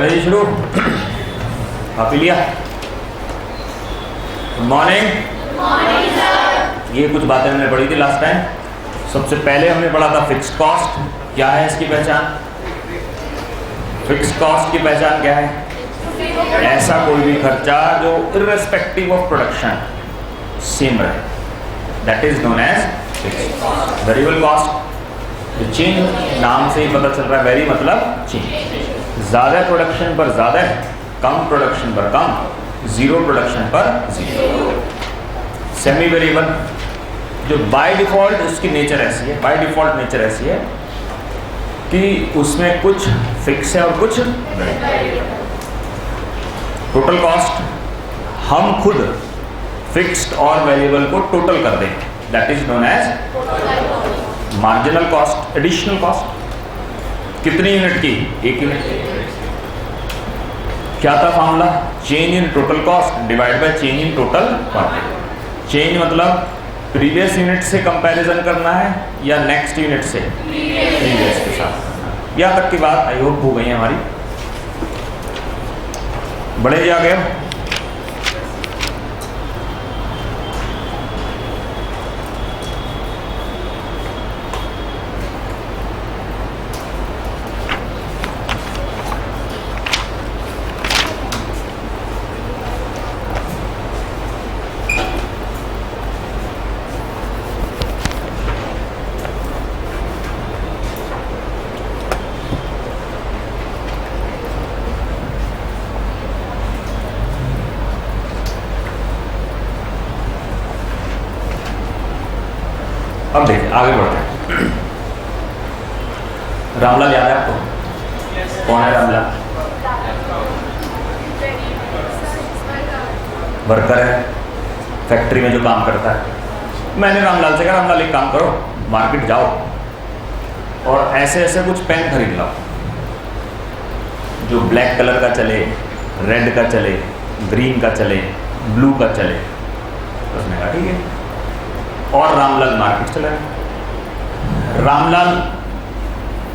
चलो जी शुरू। खा पी लिया? Good morning. ये कुछ बातें हमने पढ़ी थी लास्ट टाइम। सबसे पहले हमने पढ़ा था फिक्स्ड कॉस्ट। क्या है इसकी पहचान? फिक्स्ड कॉस्ट की पहचान क्या है? ऐसा कोई भी खर्चा जो इर्रेस्पेक्टिव ऑफ प्रोडक्शन सेम रहे, that is known as fixed cost. Variable cost change, नाम से ही पता चल रहा है, वेरी मतलब चेंज। ज़्यादा प्रोडक्शन पर ज़्यादा, कम प्रोडक्शन पर कम, जीरो प्रोडक्शन पर जीरो। सेमी वेरिएबल जो बाय डिफॉल्ट उसकी नेचर ऐसी है, बाय डिफॉल्ट नेचर ऐसी है कि उसमें कुछ फिक्स है और कुछ टोटल कॉस्ट हम खुद फिक्स्ड और वेरिएबल को टोटल कर दें, that is known as marginal cost, additional cost. कितनी यूनिट की? 1 यूनिट। क्या था formula? Change in total cost divide by change in total quantity. Change मतलब प्रीवियस यूनिट से कंपैरिजन करना है या नेक्स्ट यूनिट से प्रीवियस के साथ। यहाँ तक की बात आई होप हो गई है हमारी। बड़े जी आ गए। अब देखिए आगे बढ़ते हैं। रामलाल याद है आपको? कौन है रामलाल? वर्कर है, फैक्ट्री में जो काम करता है। मैंने रामलाल से कहा रामलाल एक काम करो, मार्केट जाओ और ऐसे ऐसे कुछ पेन खरीद लाओ जो ब्लैक कलर का चले, रेड का चले, ग्रीन का चले, ब्लू का चले। तो उसने कहा ठीक है। और रामलाल मार्केट चला गया। रामलाल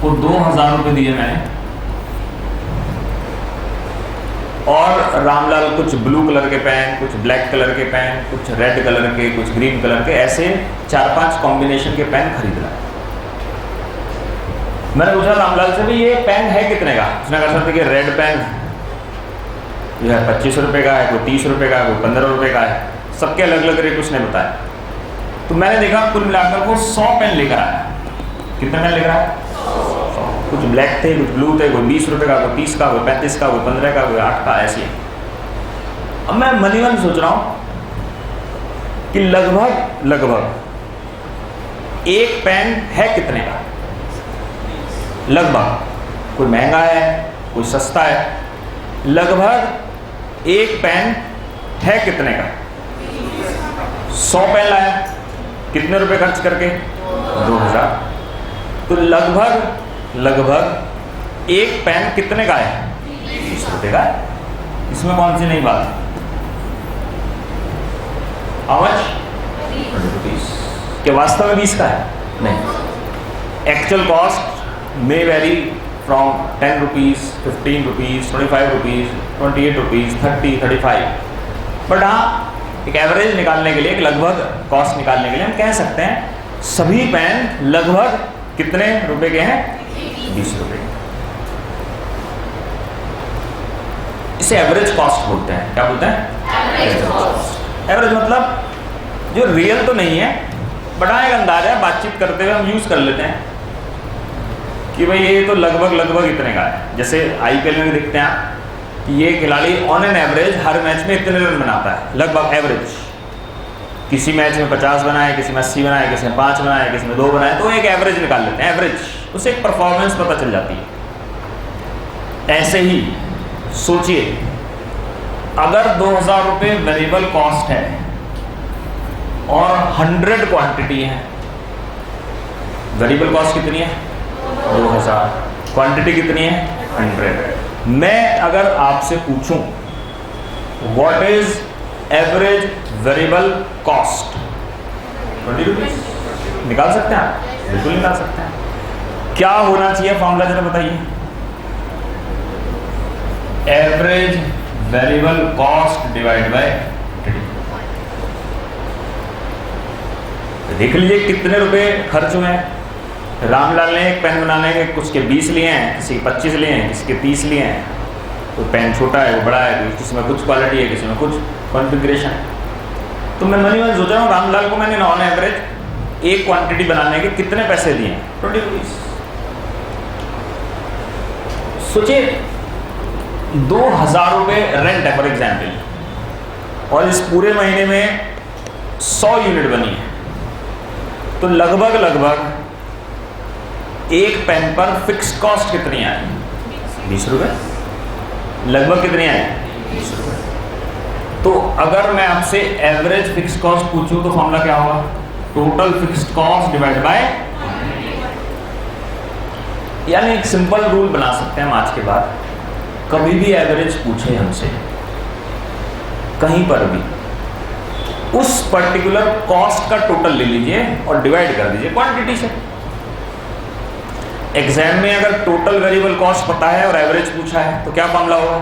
को 2000 रुपये दिए मैंने, और रामलाल कुछ ब्लू कलर के पेन, कुछ ब्लैक कलर के पेन, कुछ रेड कलर के, कुछ ग्रीन कलर के, ऐसे 4-5 कॉम्बिनेशन के पेन खरीद रहा है। मैंने पूछा रामलाल से भी ये पेन है कितने का? उसने कहा सर देखिए रेड पेन जो है 25 रुपये का है, कोई 30 रुपये का है, कोई 15 रुपये का है, सबके अलग अलग रेट उसने बताया। तो मैंने देखा कुल मिलाकर वो 100 पेन लेकर आया। कितने पेन लेकर आया? 100। कुछ ब्लैक थे, कुछ ब्लू थे, कोई 20 रुपये का, कोई 30 का, कोई 35 का, कोई 15 का, कोई 8 का, ऐसे। अब मैं मनी मन सोच रहा हूं कि लगभग एक पेन है कितने का? लगभग, कोई महंगा है, कोई सस्ता है, लगभग एक पेन है कितने का? 100 पेन लाया, कितने रुपए खर्च करके? 2000। तो लगभग एक पेन कितने का है? 20 रुपये का है। इसमें कौन सी नई बात? How much? 20 रुपीज। क्या वास्तव में 20 का है? नहीं। Actual cost may very from 10 rupees, 15 rupees, 25 rupees, 28 rupees, 30, 35। But हाँ, एक एवरेज निकालने के लिए, एक लगभग कॉस्ट निकालने के लिए हम कह सकते हैं सभी पेन लगभग कितने रुपए के हैं? 20 रुपए। इसे एवरेज कॉस्ट बोलते हैं। क्या बोलते हैं? Average cost. एवरेज मतलब जो रियल तो नहीं है, बड़ा एक अंदाजा है, बातचीत करते हुए हम यूज कर लेते हैं कि भाई ये तो लगभग इतने का है। जैसे IPL में भी देखते हैं आप कि ये खिलाड़ी on an average her match में इतने रन बनाता है, लगभग एवरेज। किसी मैच में 50 बनाए, किसी में 80 बनाए, किसी में 5 बनाए, किसी में 2 बनाए, तो एक एवरेज निकाल लेते हैं। एवरेज उससे एक परफॉर्मेंस पता चल जाती है। ऐसे ही सोचिए, अगर 2000 रुपये वेरिएबल कॉस्ट है और 100 क्वांटिटी है, वेरिएबल कॉस्ट कितनी है? 2000। क्वांटिटी कितनी है? 100। मैं अगर आपसे पूछूं what is average variable cost, 20 rupees, निकाल सकते हैं आप? बिल्कुल निकाल सकते हैं। क्या होना चाहिए फॉर्मूला, जरा बताइए। Average variable cost divide bye देख लीजिए कितने रुपए खर्च हुए हैं। रामलाल ने एक पेन बनाने के कुछ के 20 लिए हैं, किसी के 25 लिए हैं, किसी के 30 लिए हैं। तो पेन छोटा है, वो बड़ा है, किसी में कुछ क्वालिटी है, किसी में कुछ कॉन्फ़िगरेशन। तो मैं मन ही मन सोच रहा हूँ रामलाल को मैंने नॉन एवरेज एक क्वांटिटी बनाने के कितने पैसे दिए? 20 रुपीज। सोचिए 2000 रुपये रेंट है फॉर एग्जाम्पल, और इस पूरे महीने में 100 यूनिट बनी है, तो लगभग एक पेन पर फिक्स कॉस्ट कितनी आई? 20 रुपये। लगभग कितनी आई? 20 रुपये। तो अगर मैं आपसे एवरेज फिक्स कॉस्ट पूछूं तो फॉर्मूला क्या होगा? Total fixed cost divide bye, यानी एक सिंपल रूल बना सकते हैं हम आज के बाद। कभी भी एवरेज पूछे हमसे कहीं पर भी, उस पर्टिकुलर कॉस्ट का टोटल ले लीजिए और डिवाइड कर दीजिए क्वांटिटी से। एग्जाम में अगर टोटल वेरिएबल कॉस्ट पता है और एवरेज पूछा है तो क्या फॉर्मूला होगा?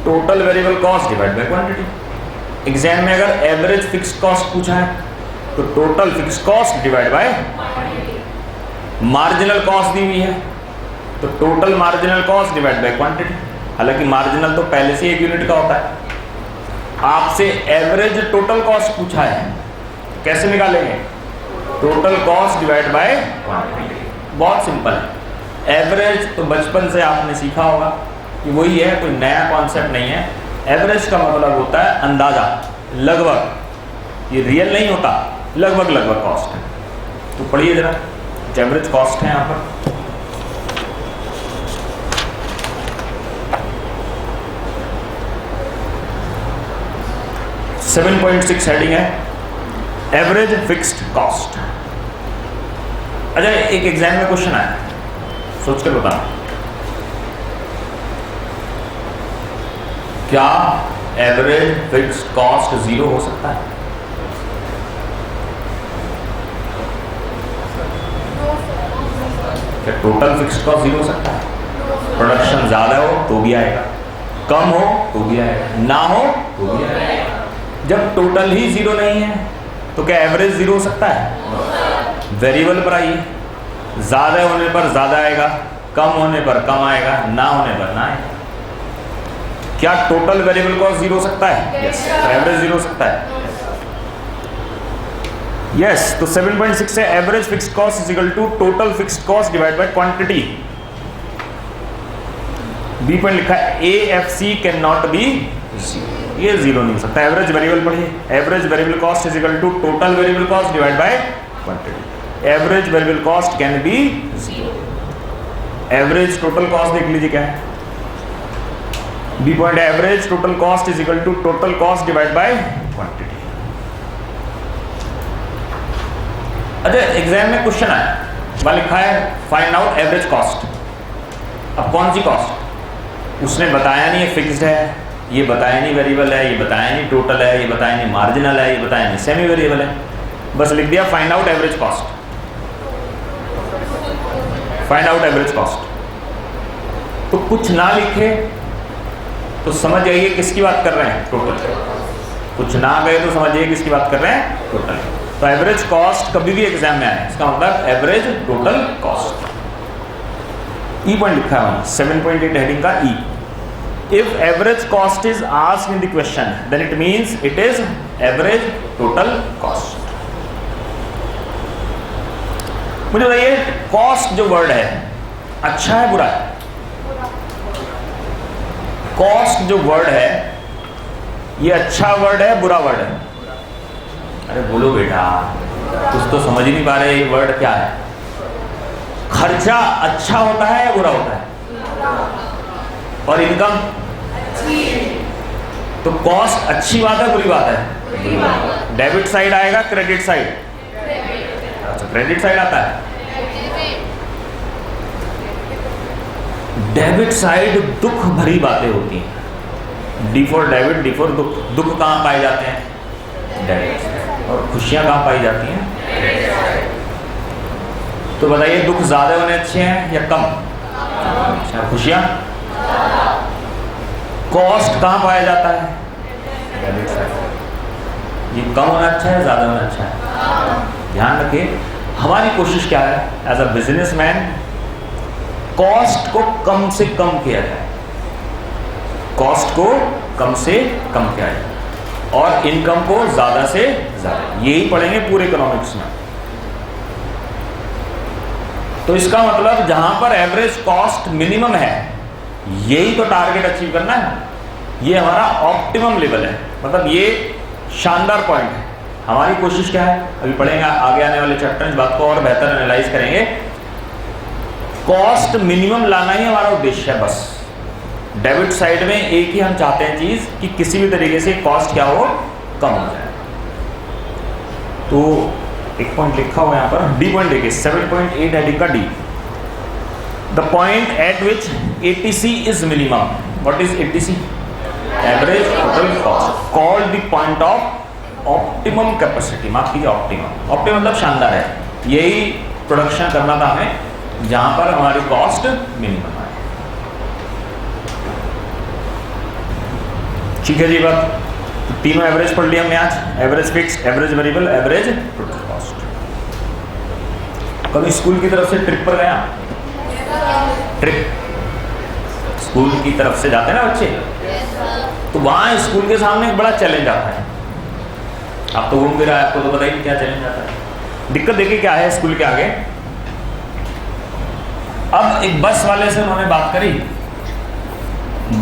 Total variable cost divide by quantity. Exam में अगर एवरेज फिक्स्ड कॉस्ट पूछा है तो total fixed cost divide by marginal cost दी हुई है तो total marginal cost divide by quantity. हालांकि मार्जिनल तो पहले से 1 यूनिट का होता है। आपसे एवरेज टोटल कॉस्ट पूछा है, कैसे निकालेंगे? Total cost divide by quantity. बहुत सिंपल है। एवरेज तो बचपन से आपने सीखा होगा कि वही है, कोई नया कॉन्सेप्ट नहीं है। एवरेज का मतलब होता है अंदाजा, लगभग, ये रियल नहीं होता, लगभग कॉस्ट है। तो पढ़िए जरा, एवरेज कॉस्ट है यहाँ पर। सेवन 7.6 हेडिंग है एवरेज फिक्स्ड कॉस्ट। अच्छा, एक एग्जाम में क्वेश्चन आया, सोच कर बताओ, क्या एवरेज फिक्स्ड कॉस्ट 0 हो सकता है? क्या टोटल फिक्स्ड कॉस्ट 0 हो सकता है? प्रोडक्शन ज्यादा हो तो भी आएगा, कम हो तो भी आएगा, ना हो तो भी आएगा। जब टोटल ही 0 नहीं है तो क्या एवरेज 0 हो सकता है? वेरिएबल पर आइए, ज्यादा होने पर ज्यादा आएगा, कम होने पर कम आएगा, ना होने पर ना आएगा। क्या टोटल वेरिएबल कॉस्ट 0 हो सकता है? यस। तो एवरेज 0 हो सकता है? यस। तो 7.6 है average fixed cost is equal to total fixed cost divide by quantity. B point लिखा है AFC कैन नॉट बी 0, ये 0 नहीं हो सकता। एवरेज वेरिएबल पढ़िए, average variable cost is equal to total variable cost divide by quantity. Average variable cost can be 0। Average total cost देख लीजिए क्या है। B point average total cost is equal to total cost divide by quantity. अच्छा, exam में question आया, वहां लिखा है फाइंड आउट एवरेज कॉस्ट। अब कौन सी कॉस्ट? उसने बताया नहीं है फिक्स्ड है, ये बताया नहीं वेरिएबल है, ये बताया नहीं टोटल है, ये बताया नहीं मार्जिनल है, ये बताया नहीं सेमी वेरिएबल है, बस लिख दिया find out average cost. Find out average cost. तो कुछ ना लिखे तो समझ जाइए किसकी बात कर रहे हैं? टोटल। कुछ ना गए तो समझ जाइए किसकी बात कर रहे हैं? टोटल। तो एवरेज कॉस्ट कभी भी एग्जाम में आए, इसका मतलब एवरेज टोटल कॉस्ट। ई पॉइंट लिखा है 7.8 हेडिंग का ई। If average cost is asked in the question, then it means it is average total cost. मुझे बताइए कॉस्ट जो वर्ड है अच्छा है बुरा है? कॉस्ट जो वर्ड है ये अच्छा वर्ड है बुरा वर्ड है? अरे बोलो बेटा, कुछ तो समझ ही नहीं पा रहे ये वर्ड क्या है। खर्चा अच्छा होता है या बुरा होता है? और इनकम? तो कॉस्ट अच्छी बात है बुरी बात है? डेबिट साइड आएगा क्रेडिट साइड? अच्छा, क्रेडिट साइड आता है। डेबिट साइड दुख भरी बातें होती हैं। D for debit, D for दुख। दुख कहाँ पाए जाते हैं? Debit side. और खुशियां कहाँ पाई जाती हैं? तो बताइए दुख ज्यादा होने अच्छे हैं या कम? अच्छा, खुशियां? कॉस्ट कहाँ पाया जाता है? Debit side. ये कम होना अच्छा है, ज़्यादा होना अच्छा है? ध्यान रखिए, हमारी कोशिश क्या है एज अ बिजनेसमैन, कॉस्ट को कम से कम किया जाए, कॉस्ट को कम से कम किया जाए और इनकम को ज़्यादा से ज़्यादा। यही पढ़ेंगे पूरे इकोनॉमिक्स में। तो इसका मतलब जहां पर एवरेज कॉस्ट मिनिमम है, यही तो टारगेट अचीव करना है। ये हमारा ऑप्टिमम लेवल है, मतलब ये शानदार पॉइंट है। हमारी कोशिश क्या है, अभी पढ़ेंगे आगे आने वाले चैप्टर इस बात को और बेहतर एनालाइज करेंगे। कॉस्ट मिनिमम लाना ही हमारा उद्देश्य है बस। डेबिट साइड में एक ही हम चाहते हैं चीज कि किसी भी तरीके से कॉस्ट क्या हो, कम हो जाए। तो एक पॉइंट लिखा हुआ यहाँ पर, डी पॉइंट देखिए 7.8 हेडिंग का D, the point eight which ATC is minimum. What is ATC? Average total cost, called the point of optimum capacity. माफ कीजिए, ऑप्टिमम, ऑप्टिमम मतलब शानदार है। यही प्रोडक्शन करना था हमें जहां पर हमारी कॉस्ट मिनिमम आए। ठीक है जी बात। तो तीनों एवरेज पढ़ लिया हमने आज, average fixed, average variable, average total cost. कभी स्कूल की तरफ से ट्रिप पर गया? ट्रिप स्कूल की तरफ से जाते हैं ना बच्चे, तो वहां स्कूल के सामने एक बड़ा चैलेंज आता है। आप तो घूम फिर आए, आपको तो पता ही क्या चैलेंज आता है। दिक्कत देखिए क्या है स्कूल के आगे। अब एक बस वाले से उन्होंने बात करी,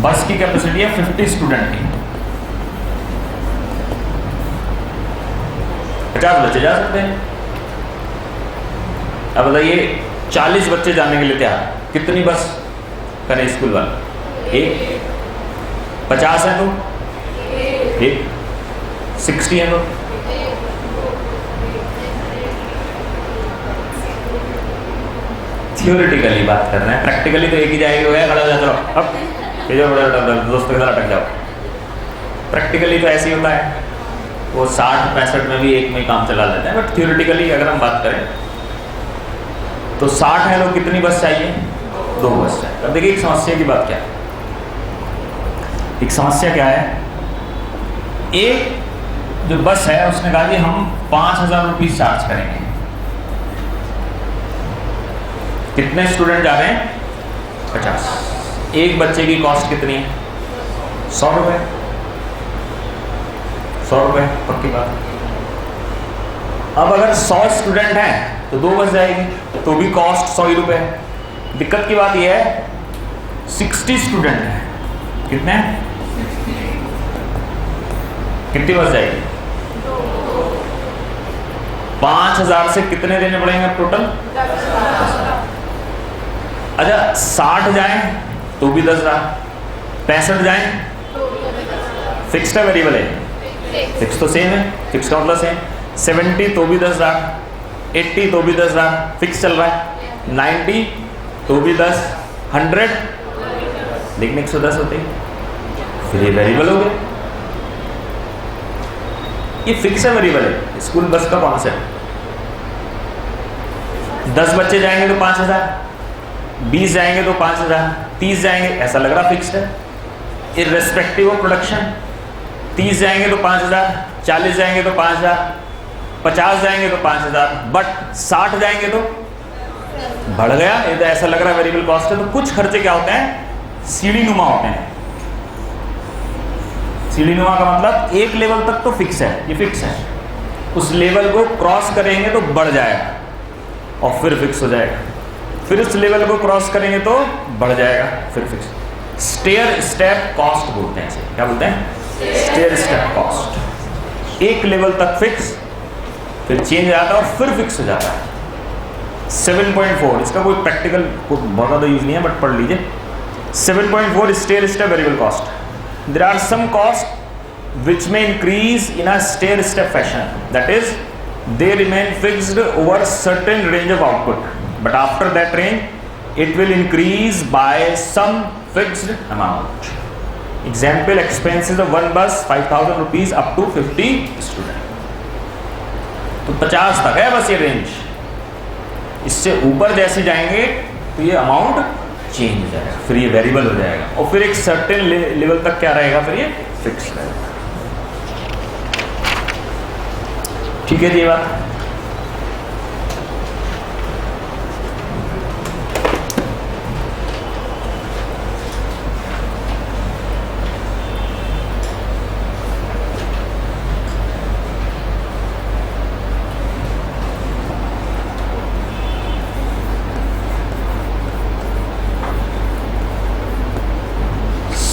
बस की कैपेसिटी है 50 स्टूडेंट की, 50 बच्चे जा सकते हैं। अब बताइए 40 बच्चे जाने के लिए तैयार, कितनी बस करें स्कूल वाले? एक। 50 है तो एक, 60 है तो थियोरिटिकली बात कर रहे हैं, प्रैक्टिकली तो एक ही जाएगी, हो गया खड़ा हो जा, चलो अब ये जो बड़ा दोस्तों के साथ अटक जाओ। प्रैक्टिकली तो ऐसे ही होता है, वो 60-65 में भी एक में काम चला लेते हैं, बट थियोरिटिकली अगर हम बात करें तो 60 है तो कितनी बस चाहिए? 2 बस चाहिए। अब देखिए एक समस्या की बात क्या है, एक समस्या क्या है, एक जो बस है उसने कहा कि हम 5000 रुपीज चार्ज करेंगे। कितने स्टूडेंट जा रहे हैं? 50। एक बच्चे की कॉस्ट कितनी है? 100 रुपए। 100 रुपए पक्की बात। अब अगर 100 स्टूडेंट हैं तो 2 बस जाएगी, तो भी कॉस्ट 100 ही रुपए है। दिक्कत की बात यह है 60 स्टूडेंट हैं, कितने हैं? कितनी बस जाएगी? 5000 से कितने देने पड़ेंगे टोटल? 10,000। अच्छा 60 जाएं तो भी 10,000, 65 जाएं फिक्स्ड है वेरिएबल है? फिक्स तो सेम है, फिक्स का मतलब सेम। 70 तो भी 10,000, 80 तो भी 10,000 फिक्स चल रहा है, 90 तो भी 10, 100 लेकिन 110 होते हैं, फिर ये वेरिएबल हो गए। ये फिक्स है वेरिएबल है स्कूल बस का कॉन्सेप्ट। 10 बच्चे जाएंगे तो 5,000, 20 जाएंगे तो 5,000, 30 जाएंगे, ऐसा लग रहा फिक्स्ड है इररेस्पेक्टिव ऑफ प्रोडक्शन। 30 जाएंगे तो 5,000, 40 जाएंगे तो 5,000, 50 जाएंगे तो 5,000, बट 60 जाएंगे तो बढ़ गया, ये तो ऐसा लग रहा है वेरिएबल कॉस्ट है। तो कुछ खर्चे क्या होते हैं? सीढ़ी नुमा होते हैं। सीढ़ी नुमा का मतलब एक लेवल तक तो फिक्स है, ये फिक्स है, उस लेवल को क्रॉस करेंगे तो बढ़ जाएगा और फिर फिक्स हो जाएगा, फिर उस लेवल को क्रॉस करेंगे तो बढ़ जाएगा, फिर फिक्स। स्टेयर स्टेप कॉस्ट बोलते हैं इसे, क्या बोलते हैं? Stair step cost. एक लेवल तक फिक्स, फिर चेंज आता है और फिर फिक्स हो जाता है। 7.4 इसका कोई प्रैक्टिकल बहुत ज़्यादा यूज नहीं है, बट पढ़ लीजिए। 7.4 stair step variable cost. There are some costs which may increase in a stair step fashion, that is they remain fixed over certain range of output, but after that range it will increase by some fixed amount. Example, expenses of one bus 5,000 rupees up to 50 student. तो 50 तक है बस ये range, इससे ऊपर जैसे जाएंगे तो ये अमाउंट चेंज हो जाएगा, फिर ये वेरिएबल हो जाएगा, और फिर एक सर्टेन लेवल तक क्या रहेगा, फिर ये फिक्स रहेगा। ठीक है जी ये बात।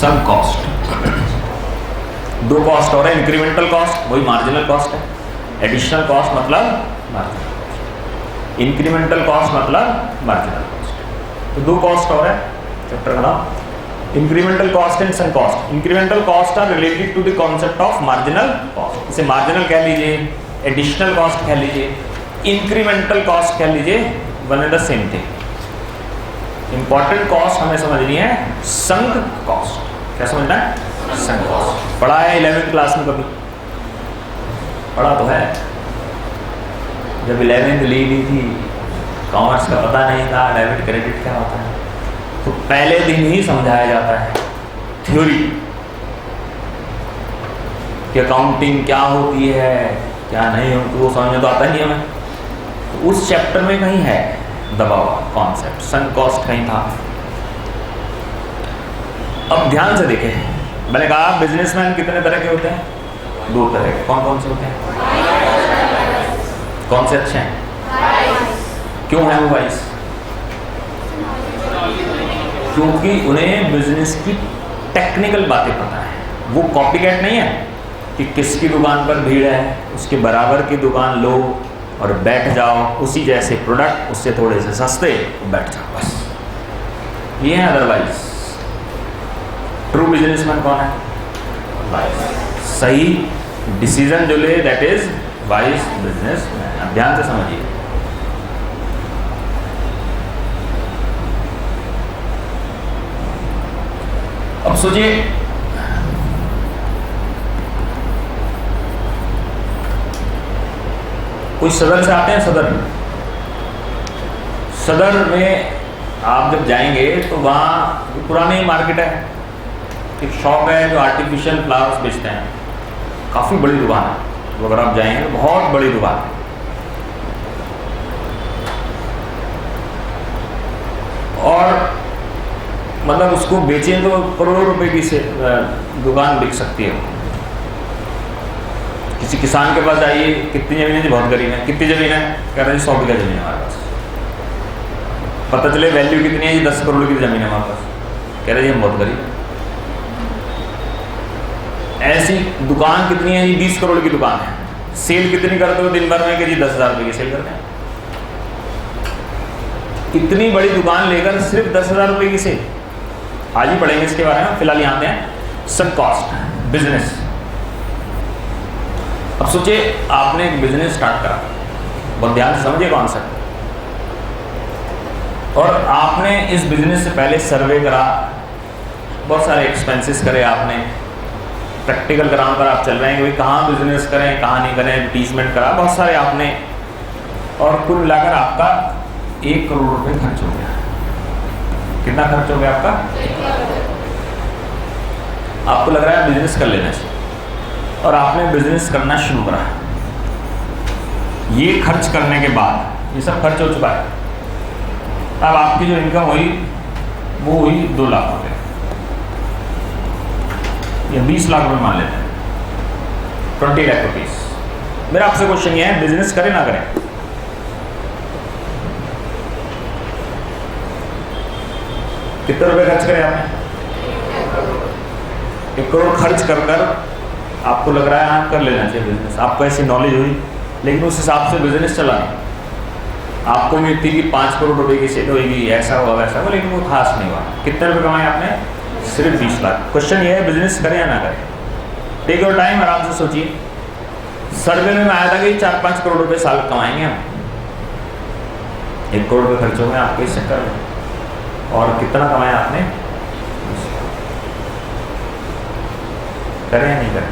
सब कॉस्ट, दो कॉस्ट और है, इंक्रीमेंटल कॉस्ट वही मार्जिनल कॉस्ट है, एडिशनल कॉस्ट मतलब मार्जिनल कॉस्ट, इंक्रीमेंटल कॉस्ट मतलब मार्जिनल कॉस्ट। तो दो कॉस्ट और है चैप्टर का नाम incremental cost and sunk cost. Incremental cost are related to the concept of marginal cost, इसे मार्जिनल कह लीजिए, एडिशनल कॉस्ट कह लीजिए, इंक्रीमेंटल कॉस्ट कह लीजिए, one and the same thing. Important cost हमें समझनी है संक कॉस्ट। क्या समझना है? Sunk cost. पढ़ा है 11th क्लास में कभी? पढ़ा तो है। जब 11th ली ली थी, कॉमर्स का पता नहीं था डेबिट क्रेडिट क्या होता है, तो पहले दिन ही समझाया जाता है थ्योरी कि अकाउंटिंग क्या होती है क्या नहीं होती, वो समझ में तो आता नहीं हमें। तो उस चैप्टर में कहीं है दबा हुआ कॉन्सेप्ट, संक कॉस्ट कहीं था। अब ध्यान से देखें, मैंने कहा बिजनेसमैन कितने तरह के होते हैं? दो तरह के। कौन कौन से होते हैं? कौन से अच्छे हैं? क्यों है वो वाइस? क्योंकि उन्हें बिजनेस की टेक्निकल बातें पता है। वो कॉपीकैट नहीं है कि किसकी दुकान पर भीड़ है उसके बराबर की दुकान लो और बैठ जाओ, उसी जैसे प्रोडक्ट उससे थोड़े से सस्ते बैठ जाओ, बस ये है। अदरवाइज ट्रू बिजनेसमैन कौन है? वाइज। सही डिसीजन जो ले दैट इज वाइज बिजनेसमैन। अब ध्यान से समझिए, अब सोचिए कोई सदर से आते हैं, सदर में आप जब जाएंगे तो वहाँ पुरानी मार्केट है, एक शॉप है जो आर्टिफिशियल फ्लावर्स बेचते हैं, काफ़ी बड़ी दुकान है। तो अगर आप जाएंगे तो बहुत बड़ी दुकान है, और मतलब उसको बेचें तो करोड़ों रुपए की से दुकान बिक सकती है। किसी किसान के पास जाइए, कितनी ज़मीन है जी? बहुत गरीब है। कितनी ज़मीन है? कह रहे हैं 100 बीघा ज़मीन है हमारे पास। पता चले वैल्यू कितनी है जी? 10 करोड़ की ज़मीन है हमारे पास। कह रहे हैं हम बहुत गरीब। ऐसी दुकान कितनी है जी? 20 करोड़ की दुकान है। सेल कितनी करते हो दिन भर में? कि जी 10,000 रुपये की सेल करते हैं। इतनी बड़ी दुकान लेकर सिर्फ 10,000 रुपये की सेल, आज ही पढ़ेंगे इसके बारे में। फिलहाल यहाँ पे हैं सम कॉस्ट बिजनेस। अब सोचिए आपने एक बिजनेस स्टार्ट करा, बहुत ध्यान से समझिए कॉन्सेप्ट, और आपने इस बिजनेस से पहले सर्वे करा, बहुत सारे एक्सपेंसेस करे आपने, प्रैक्टिकल ग्राउंड पर आप चल रहे हैं कि भाई कहाँ बिजनेस करें कहाँ नहीं करें, एडवर्टीजमेंट करा, बहुत सारे आपने, और कुल मिलाकर आपका 1 करोड़ रुपए खर्च हो गया। कितना खर्च हो गया आपका? आपको लग रहा है बिजनेस कर लेना चाहिए, और आपने बिजनेस करना शुरू करा। ये खर्च करने के बाद ये सब खर्च हो चुका है। अब आपकी जो इनकम हुई वो हुई 2 लाख रुपए या 20 लाख रुपए मान लेते हैं, 20 लाख रुपीज। मेरा आपसे क्वेश्चन ये है, बिजनेस करें ना करें? कितने रुपए खर्च करें आपने? 1 करोड़ खर्च कर आपको लग रहा है आप कर लेना चाहिए बिजनेस, आपको ऐसी नॉलेज हुई, लेकिन उस हिसाब से बिजनेस चला नहीं। आपको उम्मीद थी कि 5 करोड़ रुपए की सेल होगी, ऐसा हुआ वैसा हुआ, लेकिन वो खास नहीं हुआ। कितने रुपए कमाए आपने? सिर्फ 20 लाख। क्वेश्चन ये है, बिजनेस करें या ना करें? टेक योर टाइम, आराम से सोचिए। सर्वे में आया था कि 4-5 करोड़ रुपए साल कमाएंगे हम। 1 करोड़ रुपए खर्च हो गए आपके इस चक्कर में, और कितना कमाया आपने? करें या नहीं करें?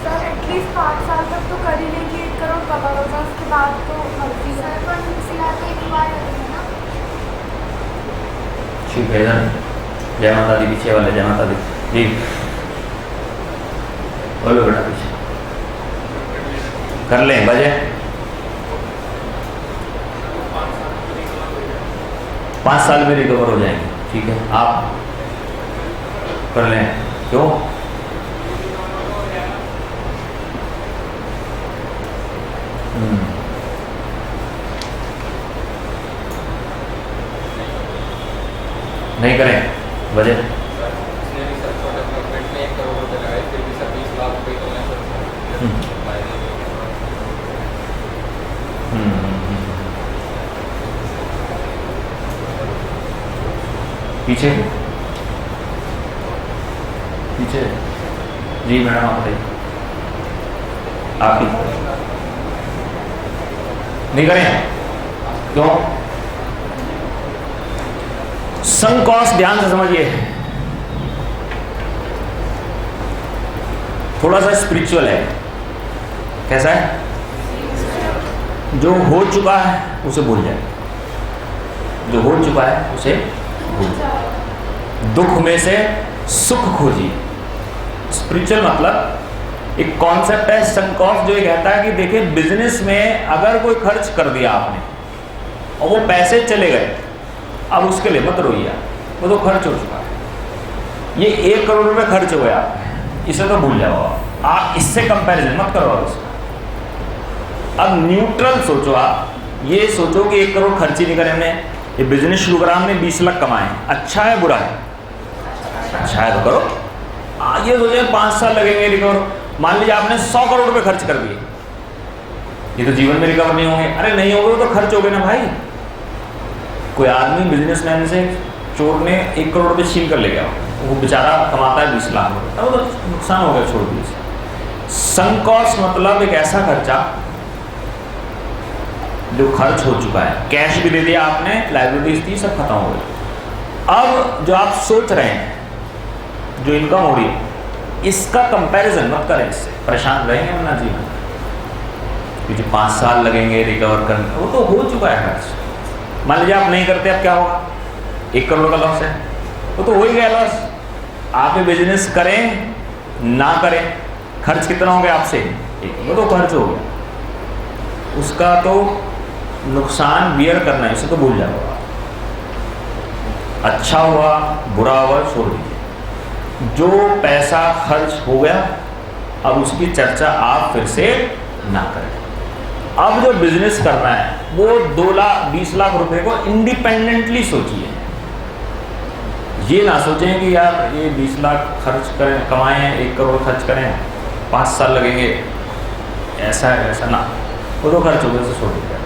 सर एटलीस्ट 5 साल तक तो कर ही लेंगे, 1 करोड़ कमा होगा, उसके बाद तो मर्जी है। पर फिलहाल तो एक बार लगेगा ना। ठीक है इधर। जय माता दी, पीछे वाले जय माता दी जी। बोलो बेटा पीछे कर लें बजे 5 साल में रिकवर हो जाएंगे। ठीक है आप कर लें। क्यों? नहीं करें बजट पीछे पीछे जी मैडम आप बताइए। आप ही नहीं करें क्यों? संक कॉस्ट ध्यान से समझिए, थोड़ा सा स्पिरिचुअल है। कैसा है? जो हो चुका है उसे भूल जाए, जो हो चुका है उसे भूल जाए। दुख में से सुख खोजिए। स्पिरिचुअल मतलब एक कॉन्सेप्ट है संक कॉस्ट, जो ये कहता है कि देखिए बिजनेस में अगर कोई खर्च कर दिया आपने और वो पैसे चले गए, अब उसके लिए मत रोइए, वो तो खर्च हो चुका है। ये 1 करोड़ रुपए खर्च हो गया, इसे तो भूल जाओ आप, इससे कंपैरिजन मत करो उसका। अब न्यूट्रल सोचो, आप ये सोचो कि 1 करोड़ खर्च ही नहीं करे हमने, ये बिजनेस शुरू करा हमने, 20 लाख कमाए, अच्छा है बुरा है? अच्छा है तो करो। ये सोचे 5 साल लगेंगे रिकवर, मान लीजिए आपने 100 करोड़ रुपए खर्च कर दिए, ये तो जीवन में रिकवर नहीं होंगे। अरे नहीं होंगे तो खर्च हो गए ना भाई। कोई आदमी बिजनेसमैन से चोर ने 1 करोड़ रुपए छीन कर ले गया, वो बेचारा कमाता है 20 लाख रुपए, वो तो नुकसान हो गया, छोड़ दीजिए। संक कॉस्ट मतलब एक ऐसा खर्चा जो खर्च हो चुका है, कैश भी दे दिया आपने, लाइबिलिटीज थी, सब खत्म हो गई। अब जो आप सोच रहे हैं, जो इनकम हो रही है, इसका कंपैरिजन मत करें, इससे परेशान रहेंगे अपना जीवन, क्योंकि 5 साल लगेंगे रिकवर करने, वो तो हो चुका है खर्च। मान लीजिए आप नहीं करते, अब क्या होगा? 1 करोड़ का लॉस है, वो तो हो ही गया लॉस। आप ये बिजनेस करें ना करें, खर्च कितना हो गया आपसे? वो तो खर्च हो गया, उसका तो नुकसान बियर करना है, इसे तो भूल जाओ। अच्छा हुआ बुरा हुआ छोड़ दीजिए, जो पैसा खर्च हो गया अब उसकी चर्चा आप फिर से ना करें। अब जो बिजनेस करना है वो 20 लाख रुपए को इंडिपेंडेंटली सोचिए। ये ना सोचें कि यार ये 20 लाख खर्च करें, कमाएं, 1 करोड़ खर्च करें, 5 साल लगेंगे, ऐसा है ऐसा ना, वो तो खर्च हो गया, छोड़ दीजिए।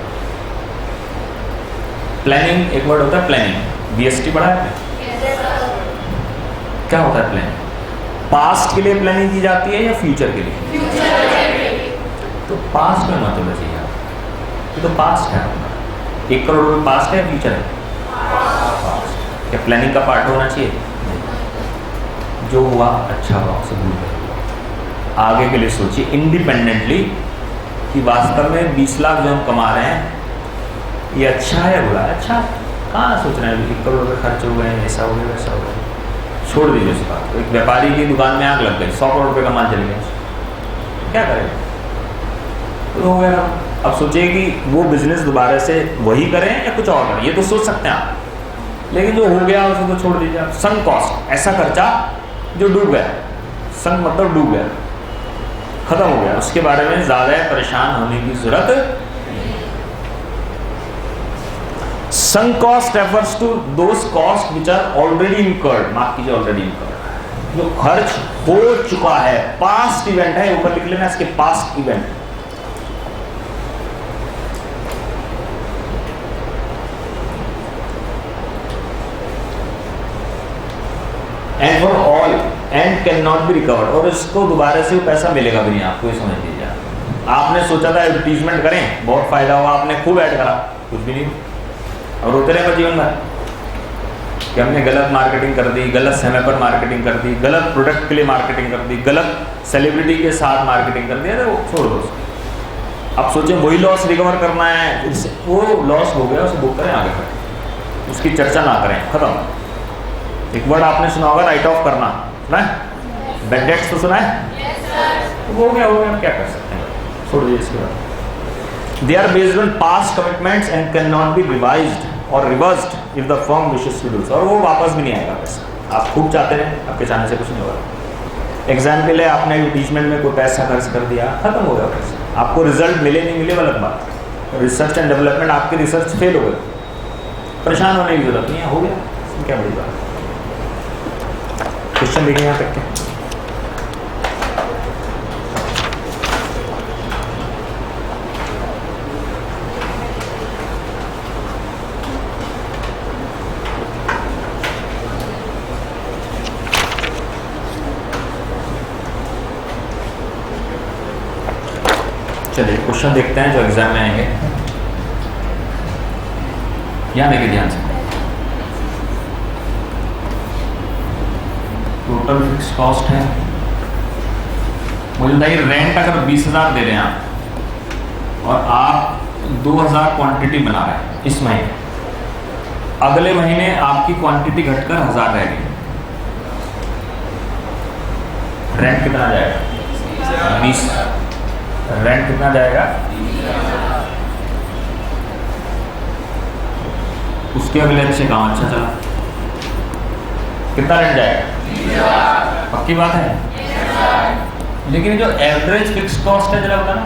प्लानिंग एक वर्ड होता है, प्लानिंग, बीएसटी पढ़ा है? क्या होता है प्लानिंग? पास्ट के लिए प्लानिंग की जाती है या फ्यूचर के लिए? तो पास्ट में मत होना चाहिए, ये तो पास्ट है। 1 करोड़ रुपये पास्ट है, फ्यूचर है? पास्ट। क्या प्लानिंग का पार्ट होना चाहिए? जो हुआ अच्छा हुआ, उसे भूल गए, आगे के लिए सोचिए इंडिपेंडेंटली कि वास्तव में 20 लाख जो हम कमा रहे हैं ये अच्छा है बुरा है? अच्छा, कहाँ सोच रहे हैं 1 करोड़ रुपये खर्च हो गए, ऐसा हो गया वैसा हो गया, छोड़ दीजिए उस बात। एक व्यापारी की दुकान में आग लग गई, 100 करोड़ रुपये का माल चल गया, क्या करेगा? तो हो गया। अब सोचिए कि वो बिजनेस दोबारा से वही करें या कुछ और करें, ये तो सोच सकते हैं आप, लेकिन जो हो गया उसे तो छोड़ दीजिए आप। संक कॉस्ट, ऐसा खर्चा जो डूब गया, संक मतलब डूब गया, खत्म हो गया, उसके बारे में ज़्यादा परेशान होने की जरूरत। Sunk cost refers to those costs which are already incurred, माफ कीजिए already incurred, जो खर्च हो चुका है, पास्ट इवेंट है, ऊपर लिख लेना इसके past event. And for all and can not be recovered, और इसको दोबारा से वो पैसा मिलेगा भी नहीं आपको, ये समझ लीजिए। आपने सोचा था एडवर्टीजमेंट करें, बहुत फायदा हुआ, आपने खूब ऐड करा, कुछ भी नहीं, और होते रहेगा जीवन भर कि हमने गलत मार्केटिंग कर दी, गलत समय पर मार्केटिंग कर दी, गलत प्रोडक्ट के लिए मार्केटिंग कर दी, गलत सेलिब्रिटी के साथ मार्केटिंग कर दी, तो छोड़ दो उसको। अब सोचें वही लॉस रिकवर करना है, वो लॉस हो गया उसे बुक करें, आगे करें, उसकी चर्चा ना करें, खत्म। एक वर्ड आपने सुना होगा, राइट ऑफ करना, सुना है? बैड डेट्स तो सुना है? तो हो गया, हम क्या कर सकते हैं, छोड़ दीजिए इसके बाद। They are based on past commitments and can not be revised और reversed if the firm wishes to do so. और वो वापस भी नहीं आएगा पैसा। आप खूब चाहते हैं, आपके चाहने से कुछ नहीं होगा। एग्जाम के लिए आपने एडवर्टीजमेंट में कोई पैसा खर्च कर दिया, खत्म हो गया पैसा। आपको रिजल्ट मिले नहीं मिले अलग बात, रिसर्च एंड डेवलपमेंट आपकी रिसर्च फेल हो गई, परेशान होने की जरूरत नहीं है, हो गया, इसमें क्या बड़ी बात। क्वेश्चन देखिए यहाँ तक के। चलिए क्वेश्चन देखते हैं जो एग्जाम में आएंगे। यहाँ देखिए ध्यान से, टोटल फिक्स कॉस्ट है, मुझे बताइए रेंट अगर 20,000 दे रहे हैं आप और आप 2,000 क्वांटिटी बना रहे हैं इस महीने, अगले महीने आपकी क्वांटिटी घटकर 1,000 रह गई, रेंट कितना जाएगा? 20। रेंट कितना जाएगा? उसके अगले अच्छे काम अच्छा चला, कितना रेंट जाएगा? पक्की बात है। लेकिन जो एवरेज फिक्स कॉस्ट है जरा बताना,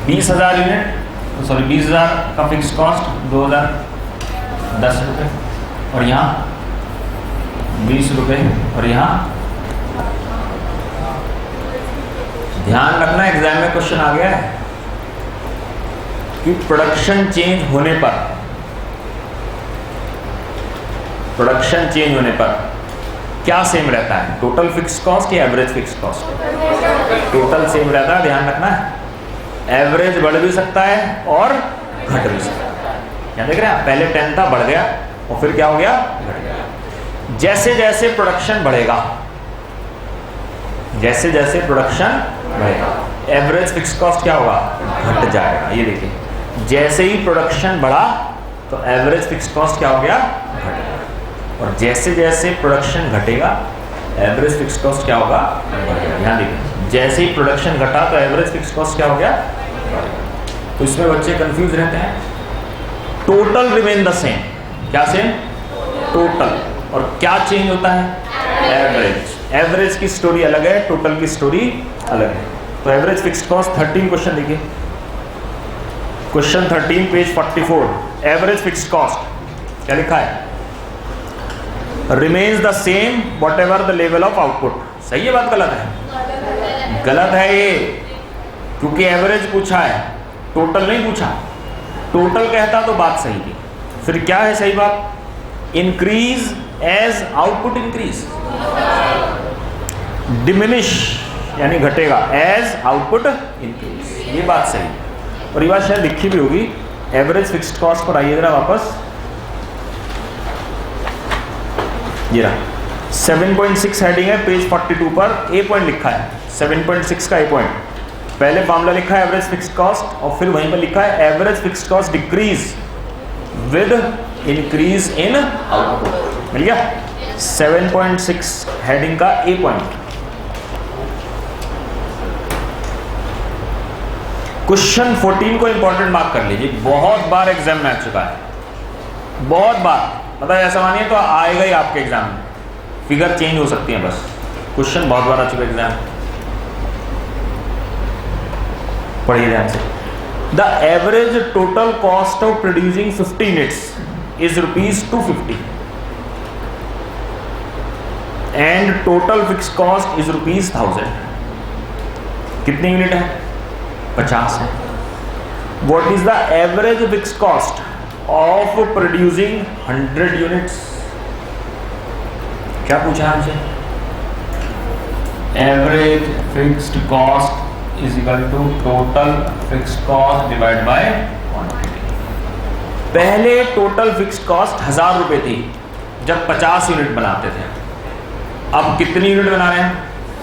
20,000 यूनिट, सॉरी 20,000 का फिक्स कॉस्ट, 2,010 रुपये, और यहाँ 20 रुपये, और यहाँ ध्यान रखना एग्जाम में क्वेश्चन आ गया है कि प्रोडक्शन चेंज होने पर, प्रोडक्शन चेंज होने पर क्या सेम रहता है, टोटल फिक्स कॉस्ट या average fix cost? Total same रहता है, ध्यान रखना है। एवरेज बढ़ भी सकता है और घट भी सकता है। क्या देख रहे हैं, पहले 10 था, बढ़ गया, और फिर क्या हो गया? घट गया। जैसे जैसे प्रोडक्शन बढ़ेगा, जैसे जैसे प्रोडक्शन बढ़ेगा, एवरेज फिक्स कॉस्ट क्या होगा? घट जाएगा। ये देखिए, जैसे ही प्रोडक्शन बढ़ा तो एवरेज फिक्स कॉस्ट क्या हो गया? घट गया। और जैसे जैसे प्रोडक्शन घटेगा, एवरेज फिक्स कॉस्ट क्या होगा? बढ़ गया। यहाँ देखिए, जैसे ही प्रोडक्शन घटा तो एवरेज फिक्स कॉस्ट क्या हो गया? तो इसमें बच्चे कंफ्यूज रहते हैं। टोटल रिमेन द सेम, क्या सेम? टोटल। और क्या चेंज होता है? एवरेज। एवरेज की स्टोरी अलग है, टोटल की स्टोरी अलग है। तो एवरेज फिक्स्ड कॉस्ट 13 क्वेश्चन देखिए, question 13 page 44, average fixed cost क्या लिखा है? Remains the same what ever the level of output. सही है बात? गलत है? गलत है ये, क्योंकि एवरेज पूछा है, टोटल नहीं पूछा। टोटल कहता तो बात सही थी। फिर क्या है सही बात? Increase as output increase, diminish यानी घटेगा एज आउटपुट इंक्रीज, ये बात सही है। और ये बात शायद लिखी भी होगी। एवरेज फिक्स्ड कॉस्ट पर आइए जरा वापस, ये रहा 7.6 हेडिंग है पेज 42 पर, ए पॉइंट लिखा है 7.6 का ए पॉइंट। पहले मामला लिखा है एवरेज फिक्स्ड कॉस्ट, और फिर वहीं पर लिखा है average fixed cost decreases with increase in output. मिल गया? 7.6 हेडिंग का ए पॉइंट। क्वेश्चन 14 को इंपॉर्टेंट मार्क कर लीजिए, बहुत बार एग्जाम में आ चुका है, बहुत बार, मतलब ऐसा मानिए तो आएगा ही आपके एग्जाम में। फिगर चेंज हो सकती है बस, क्वेश्चन बहुत बार आ चुका है एग्जाम। पढ़िए ध्यान से। The average total cost of producing 50 units is ₹250 and total fix cost is ₹1000। कितनी यूनिट है? 50 है। What is the average fix cost of producing 100 units? क्या पूछा हमसे? Average fixed cost is equal to total fixed cost divide by quantity. पहले total fixed cost 1000 रुपए थी जब 50 यूनिट बनाते थे। अब कितनी यूनिट बना रहे हैं?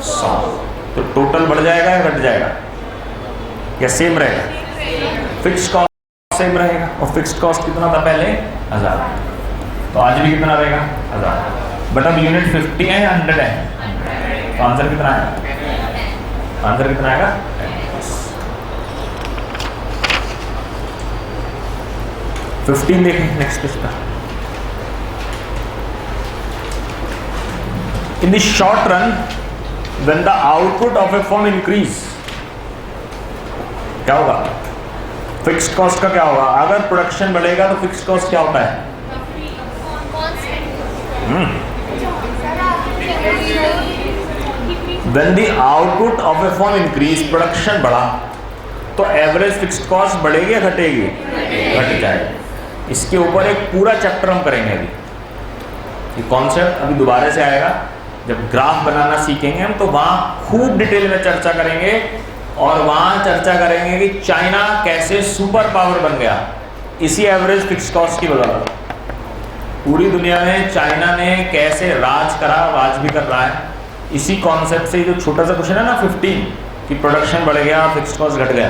100। तो टोटल बढ़ जाएगा या घट जाएगा या सेम रहेगा? फिक्स्ड कॉस्ट सेम रहेगा। और फिक्स्ड कॉस्ट कितना था पहले? 1000। तो आज भी कितना रहेगा 1000, बट अब यूनिट 50 है या 100 है, तो आंसर कितना आएगा, आंसर कितना आएगा 15। देखें नेक्स्ट पेज पर। In the short run when the output of A firm increase, क्या होगा, फिक्स्ड कॉस्ट का क्या होगा, अगर प्रोडक्शन बढ़ेगा तो फिक्स्ड कॉस्ट क्या होता है, when the output of A firm increase, production बढ़ा तो एवरेज फिक्स्ड कॉस्ट बढ़ेगी या घटेगी, घट जाएगी। इसके ऊपर एक पूरा चैप्टर हम करेंगे अभी, ये कॉन्सेप्ट अभी दोबारा से आएगा जब ग्राफ बनाना सीखेंगे हम, तो वहाँ खूब डिटेल में चर्चा करेंगे और वहाँ चर्चा करेंगे कि चाइना कैसे सुपर पावर बन गया इसी एवरेज फिक्स्ड कॉस्ट की बदौलत। पूरी दुनिया में चाइना ने कैसे राज करा, राज भी कर रहा है इसी कॉन्सेप्ट से। जो छोटा सा क्वेश्चन है ना 15 कि प्रोडक्शन बढ़ गया फिक्स्ड कॉस्ट घट गया,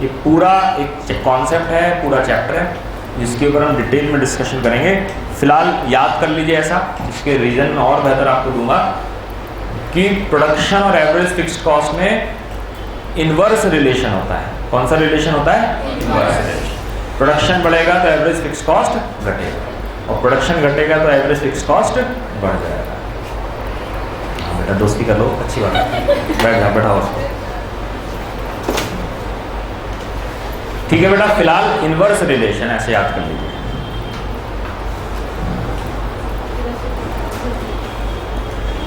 ये पूरा एक कॉन्सेप्ट है, पूरा चैप्टर है जिसके ऊपर हम डिटेल में डिस्कशन करेंगे। फिलहाल याद कर लीजिए ऐसा, इसके रीजन में और बेहतर आपको दूंगा कि प्रोडक्शन और एवरेज फिक्स्ड कॉस्ट में इनवर्स रिलेशन होता है। कौन सा रिलेशन होता है, इनवर्स रिलेशन। प्रोडक्शन बढ़ेगा तो एवरेज फिक्स्ड कॉस्ट घटेगा और प्रोडक्शन घटेगा तो एवरेज फिक्स्ड कॉस्ट बढ़ जाएगा। हाँ बेटा दोस्ती कर लो, अच्छी बात है, बैठ जा, बैठा उसको, ठीक है बेटा। फिलहाल इनवर्स रिलेशन ऐसे याद कर लीजिए।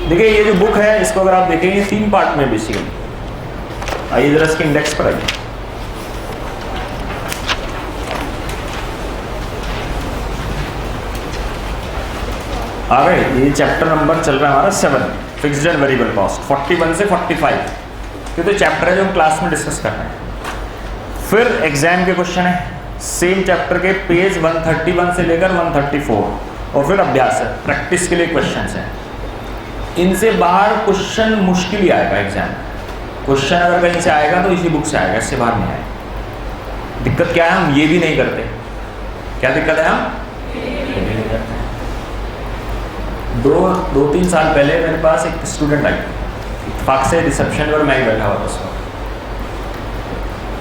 देखिए ये जो बुक है इसको अगर आप देखेंगे 3 पार्ट में बेसिकली। आइए जरा इसके इंडेक्स पर आइए। आ गए, ये चैप्टर नंबर चल रहा है हमारा 7, फिक्स्ड एंड वेरिएबल कॉस्ट, 41 से 45, ये तो चैप्टर है जो हम क्लास में डिस्कस कर रहे हैं। फिर एग्जाम के क्वेश्चन है सेम चैप्टर के पेज 131 से लेकर 134, और फिर अभ्यास है, प्रैक्टिस के लिए क्वेश्चन हैं। इनसे बाहर क्वेश्चन मुश्किल ही आएगा एग्जाम। क्वेश्चन अगर कहीं से आएगा तो इसी बुक से आएगा, इससे बाहर नहीं आएगा। दिक्कत क्या है, हम ये भी नहीं करते। क्या दिक्कत है, हम ये भी नहीं करते। 2-3 साल पहले मेरे पास एक स्टूडेंट आई, इत्तेफाक से रिसेप्शन पर मैं ही बैठा हुआ था उस वक्त।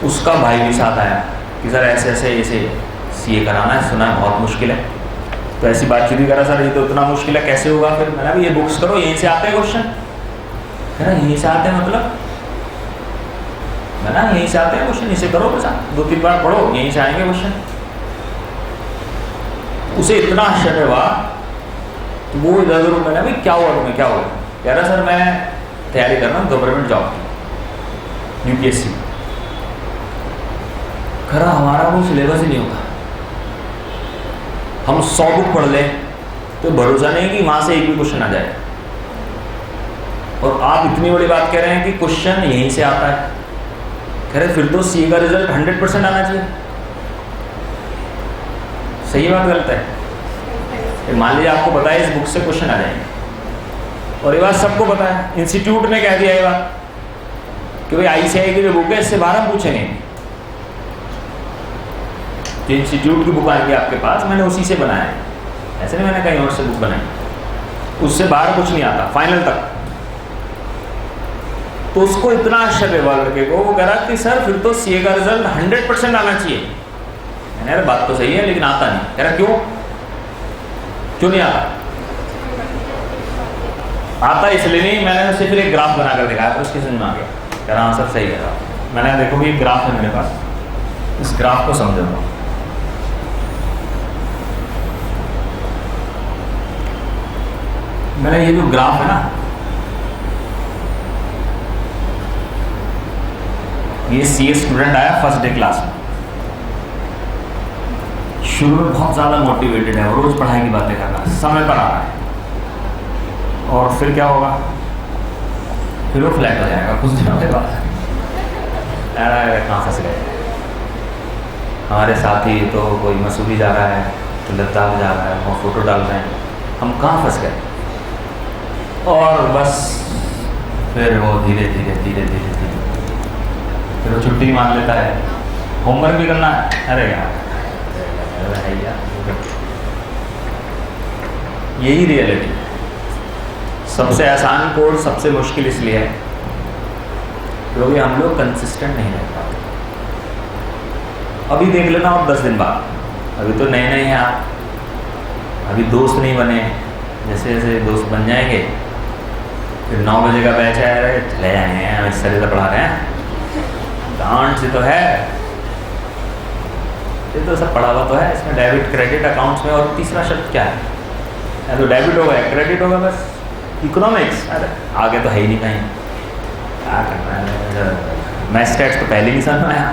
उसका भाई भी साथ आया कि सर ऐसे ऐसे सीए कराना है, सुना है बहुत मुश्किल है। तो ऐसी बातचीत भी करा, सर ये तो इतना मुश्किल है कैसे होगा। फिर मैंने भी ये बुक्स करो, यहीं से आते हैं क्वेश्चन। है ना, यहीं से आते हैं, मतलब है ना, यहीं से आते हैं क्वेश्चन, इसे करो बस, 2-3 बार पढ़ो, यहीं से आएंगे क्वेश्चन। उसे इतना आश्चर्य हुआ, तो वो इधर उधर, मैंने भी क्या हुआ तुम्हें, क्या हुआ, कह रहा सर मैं तैयारी कर रहा हूँ गवर्नमेंट जॉब की, यूपीएससी। खरा हमारा वो सिलेबस ही नहीं होता, हम 100 बुक पढ़ लें तो भरोसा नहीं कि वहां से एक भी क्वेश्चन आ जाए। और आप इतनी बड़ी बात कह रहे हैं कि क्वेश्चन यहीं से आता है। कह रहे फिर तो सीए का रिजल्ट 100% आना चाहिए। सही बात गलत है? मान लीजिए आपको पता है इस बुक से क्वेश्चन आ जाएंगे, और ये बात सबको पता है, इंस्टीट्यूट ने कह दिया ये बात कि भाई आईसीआई की जो बुक है इससे बाहर हम पूछेंगे। जो इंस्टीट्यूट की बुक आएंगी आपके पास, मैंने उसी से बनाया है, ऐसे नहीं मैंने कहीं और से बुक बनाई, उससे बाहर कुछ नहीं आता फाइनल तक। तो उसको इतना आश्चर्य हुआ लड़के को, वो कह रहा कि सर फिर तो सीए का रिजल्ट 100% आना चाहिए। मैंने यार बात तो सही है लेकिन आता नहीं। कह रहा क्यों नहीं आता? आता इसलिए नहीं, मैंने उसे फिर एक ग्राफ बना कर दिखाया तो उसकी समझ में आ गया। कह रहा हाँ सर सही है। मैंने देखो ये ग्राफ है मेरे पास, इस ग्राफ को समझो। मैंने ये जो ग्राफ है ना, ये सीए स्टूडेंट आया फर्स्ट डे क्लास में, शुरू में बहुत ज़्यादा मोटिवेटेड है, रोज पढ़ाई की बातें कर रहा है, समय पर आ रहा है, और फिर क्या होगा, फिर वो फ्लैट हो जाएगा कुछ दिनों के बाद। कहाँ फंस गए, हमारे साथी तो कोई मसूरी जा रहा है, तो लद्दाख जा रहा है, वहाँ फ़ोटो डाल रहे हैं, हम कहाँ फंस गए। और बस फिर वो धीरे धीरे फिर वो छुट्टी मान लेता है, होमवर्क भी करना है, अरे यार यही रियलिटी है। सबसे आसान कोर्स सबसे मुश्किल इसलिए है क्योंकि हम लोग कंसिस्टेंट नहीं रह पाते। अभी देख लेना और 10 दिन बाद, अभी तो नए नए हैं आप, अभी दोस्त नहीं बने, जैसे जैसे दोस्त बन जाएंगे फिर 9 बजे का बैच आया रहे चले जाएंगे, हम इस तरह से पढ़ा रहे हैं, डांट से तो है, ये तो सब पढ़ा हुआ तो है, इसमें डेबिट क्रेडिट अकाउंट्स में। और तीसरा शब्द क्या है, या तो डेबिट होगा या क्रेडिट होगा, बस इकोनॉमिक्स। अरे आगे तो है ही नहीं कहीं, क्या करना है, मैथ स्टैट्स तो पहले नहीं समझ में आया,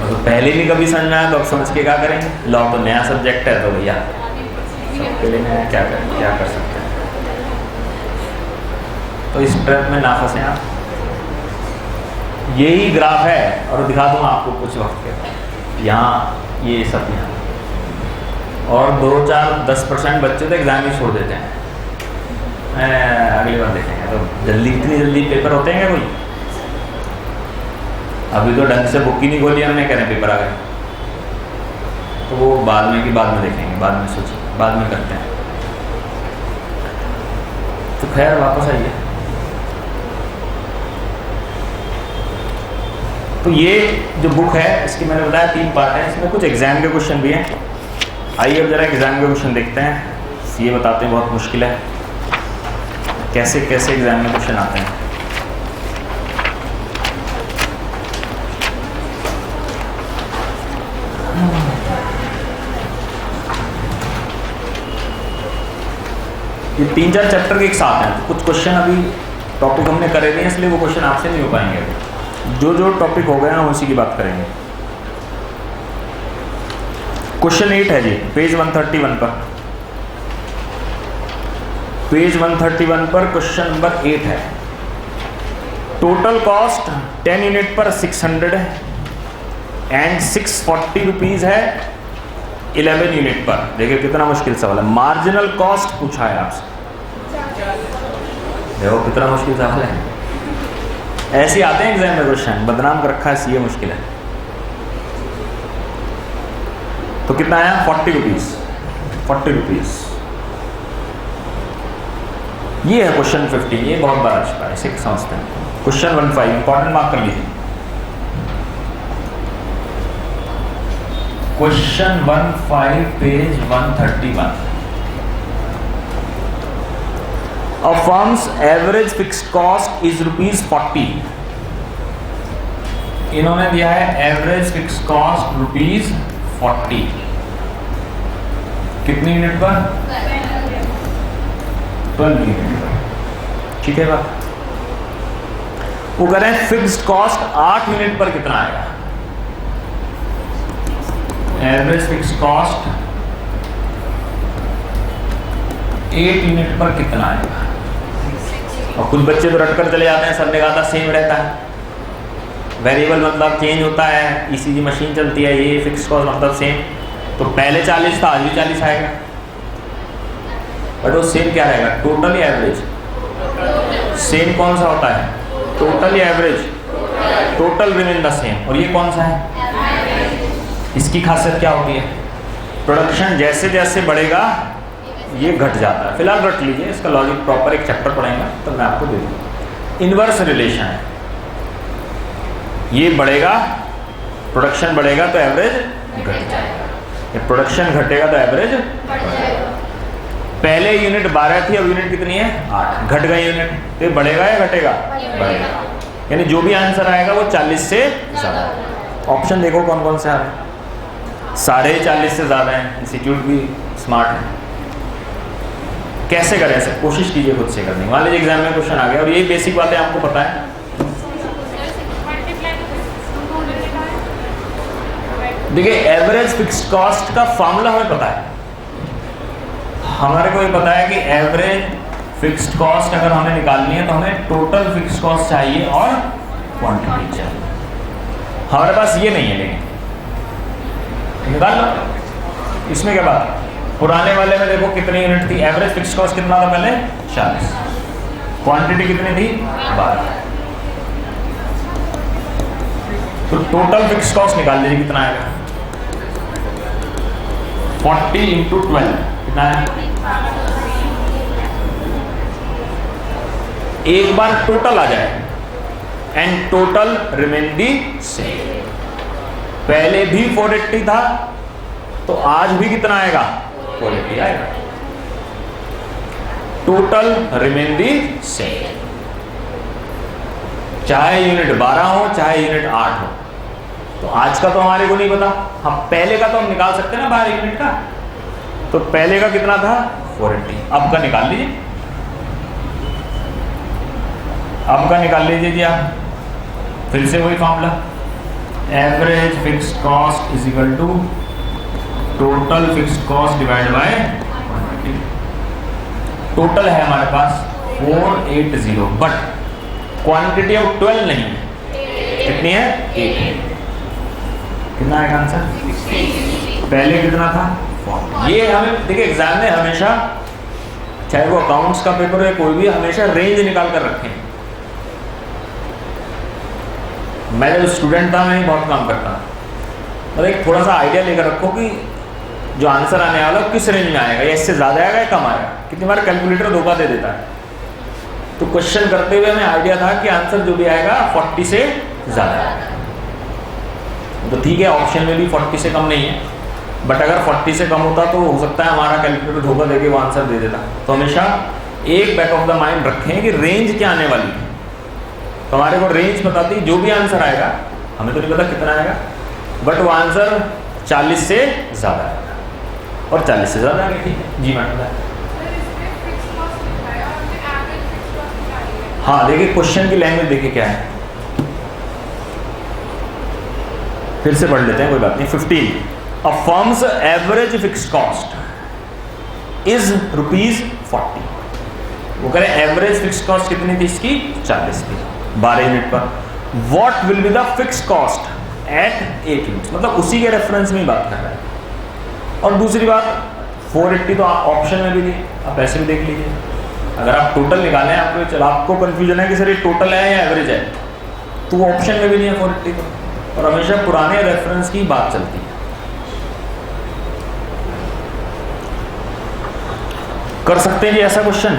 तो पहले नहीं कभी समझ में आया तो अब समझ के क्या करेंगे। लॉ तो नया सब्जेक्ट है तो भैया सबके लिए नया, क्या कर सकते हैं। तो इस ट्रैप में ना फंसे आप। यही ग्राफ है और दिखा दूँ आपको कुछ वक्त के, यहाँ ये सब यहाँ, और 2-4-10% बच्चे तो एग्जाम ही छोड़ देते हैं, अगली बार देखेंगे। तो जल्दी, इतनी जल्दी पेपर होते हैं क्या कोई? अभी तो ढंग से बुक ही नहीं खोली हमने, कह रहे हैं पेपर आ गए, तो वो बाद में देखेंगे, बाद में सोचिए, बाद में करते हैं। तो खैर वापस आइए। तो ये जो बुक है इसकी मैंने बताया 3 पार्ट है, इसमें कुछ एग्जाम के क्वेश्चन भी हैं। आइए अब जरा एग्जाम के क्वेश्चन देखते हैं। ये बताते हैं बहुत मुश्किल है, कैसे कैसे एग्जाम में क्वेश्चन आते हैं। ये 3-4 चैप्टर के एक साथ हैं, कुछ क्वेश्चन अभी टॉपिक हमने करे नहीं इसलिए वो क्वेश्चन आपसे नहीं हो पाएंगे। जो जो टॉपिक हो गए हम उसी की बात करेंगे। क्वेश्चन 8 है जी, पेज 131 पर, पेज 131 पर क्वेश्चन नंबर 8 है। टोटल कॉस्ट 10 यूनिट पर 600 एंड 640 रुपीज़ है 11 यूनिट पर। देखिए कितना मुश्किल सवाल है, मार्जिनल कॉस्ट पूछा है आपसे, देखो कितना मुश्किल सवाल है। ऐसे आते हैं एग्जाम में क्वेश्चन, बदनाम कर रखा है सीए मुश्किल है। तो कितना आया 40 रुपीज़। ये है क्वेश्चन 15, ये बहुत बार आ चुका है, इसे समझते हैं। क्वेश्चन 15 इंपॉर्टेंट मार्क कर लीजिए। Question 15 page 131। A firm's average fixed cost is ₹40। इन्होंने दिया है एवरेज फिक्स कॉस्ट ₹40। कितनी यूनिट पर? 12 यूनिट पर। ठीक है बात। वो कह रहे हैं फिक्स्ड कॉस्ट 8 यूनिट पर कितना आएगा। एवरेज फिक्स कॉस्ट 8 यूनिट पर कितना आएगा। और कुछ बच्चे तो रटकर चले जाते हैं, सर ने कहा था सेम रहता है, वेरिएबल मतलब चेंज होता है, ईसीजी मशीन चलती है, ये फिक्स कॉस्ट मतलब सेम। तो पहले 40 था, आज भी 40 आएगा, बट वो सेम क्या रहेगा, टोटल या एवरेज। सेम कौन सा होता है, टोटल या average. Total remain the same. और ये कौन सा है, इसकी खासियत क्या होती है, प्रोडक्शन जैसे जैसे बढ़ेगा ये घट जाता है। फिलहाल रट लीजिए, इसका लॉजिक प्रॉपर एक चैप्टर पढ़ेंगे तो मैं आपको दे दूँगा। इन्वर्स रिलेशन है, ये बढ़ेगा, प्रोडक्शन बढ़ेगा तो एवरेज घट जाएगा, ये प्रोडक्शन घटेगा तो एवरेज बढ़ेगा। पहले यूनिट 12 थी, अब यूनिट कितनी है 8, घट गई यूनिट, तो ये बढ़ेगा या घटेगा, बढ़ेगा। यानी जो भी आंसर आएगा वो 40 से ज़्यादा। ऑप्शन देखो कौन कौन से आ रहे हैं, सारे 40 से ज़्यादा हैं। इंस्टीट्यूट भी स्मार्ट है। कैसे करें सर, कोशिश कीजिए खुद से करने। मान लीजिए एग्जाम में क्वेश्चन आ गया और ये बेसिक बातें आपको पता है। देखिए एवरेज फिक्स्ड कॉस्ट का फॉर्मूला हमें पता है, हमारे को ये पता है कि एवरेज फिक्स्ड कॉस्ट अगर हमें निकालनी है तो हमें टोटल फिक्स्ड कॉस्ट चाहिए और क्वांटिटी चाहिए। हमारे पास ये नहीं है, लेकिन निकाल लो, इसमें क्या बात है। पुराने वाले में देखो कितनी यूनिट थी, एवरेज फिक्स्ड कॉस्ट कितना था पहले 40, क्वांटिटी कितनी थी 12। तो टोटल फिक्स्ड कॉस्ट निकाल लीजिए कितना आएगा, 40 × 12 कितना है? एक बार टोटल आ जाए and total remain the same. पहले भी 480 था तो आज भी कितना आएगा? 480 आएगा। टोटल रिमेन दी सेम, चाहे यूनिट 12 हो चाहे यूनिट 8 हो। तो आज का तो हमारे को नहीं पता, हम पहले का तो हम निकाल सकते हैं ना 12 यूनिट का। तो पहले का कितना था? 480। अब का निकाल लीजिए, अब का निकाल लीजिए जी आप। फिर से वही formula, average fixed cost is equal to total fixed cost divide by quantity. Total है हमारे पास 480, बट क्वांटिटी अब 12 नहीं है, कितनी है? 8। कितना आएगा आंसर? पहले कितना था? 4। ये हमें देखिए एग्जाम में हमेशा, चाहे वो अकाउंट्स का पेपर है कोई भी, हमेशा रेंज निकाल कर रखें। मैं जब स्टूडेंट था मैं बहुत काम करता, मतलब एक थोड़ा सा आइडिया लेकर रखो कि जो आंसर आने वाला किस रेंज में आएगा, या इससे ज़्यादा आएगा या कम आएगा। कितनी बार कैलकुलेटर धोखा दे देता है। तो क्वेश्चन करते हुए हमें आइडिया था कि आंसर जो भी आएगा 40 से ज़्यादा आएगा। तो ठीक है, ऑप्शन में भी 40 से कम नहीं है, बट अगर 40 से कम होता तो हो सकता है हमारा कैलकुलेटर धोखा देके वो आंसर दे देता। तो हमेशा एक बैक ऑफ द माइंड रखें कि रेंज क्या आने वाली है। तो हमारे को रेंज बताती, जो भी आंसर आएगा, हमें तो नहीं पता कितना आएगा, बट वो आंसर 40 से ज़्यादा आएगा, और 40 से ज़्यादा आएगा। ठीक है जी मैडम। हाँ देखिए, क्वेश्चन की लैंग्वेज देखिए क्या है, फिर से पढ़ लेते हैं, कोई बात नहीं। 15, a firm's average fixed cost is ₹40। वो करें एवरेज फिक्स्ड कॉस्ट कितनी थी इसकी? 40 थी 12 यूनिट पर। What will be the fixed cost at 8 units, मतलब उसी के रेफरेंस में ही बात कर रहा है। और दूसरी बात, 480 तो ऑप्शन में भी नहीं, आप ऐसे भी देख लीजिए। अगर आप टोटल निकालें, आपको चलो आपको कंफ्यूजन है कि सर ये टोटल है या एवरेज है, तो वो ऑप्शन में भी नहीं है 480 को। और हमेशा पुराने रेफरेंस की बात चलती है। कर सकते हैं जी ऐसा क्वेश्चन?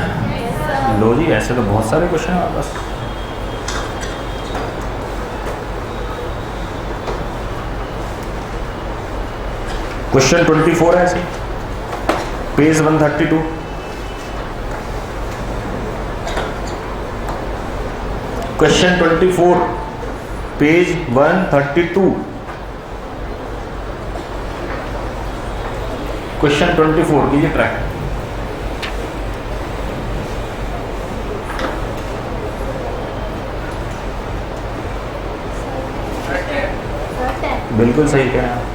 लो जी, ऐसे तो बहुत सारे क्वेश्चन है बस। क्वेश्चन 24 है ऐसे, पेज 132। Question 24 page 132। क्वेश्चन 24 कीजिए ट्रैक। बिल्कुल सही कह रहे हैं।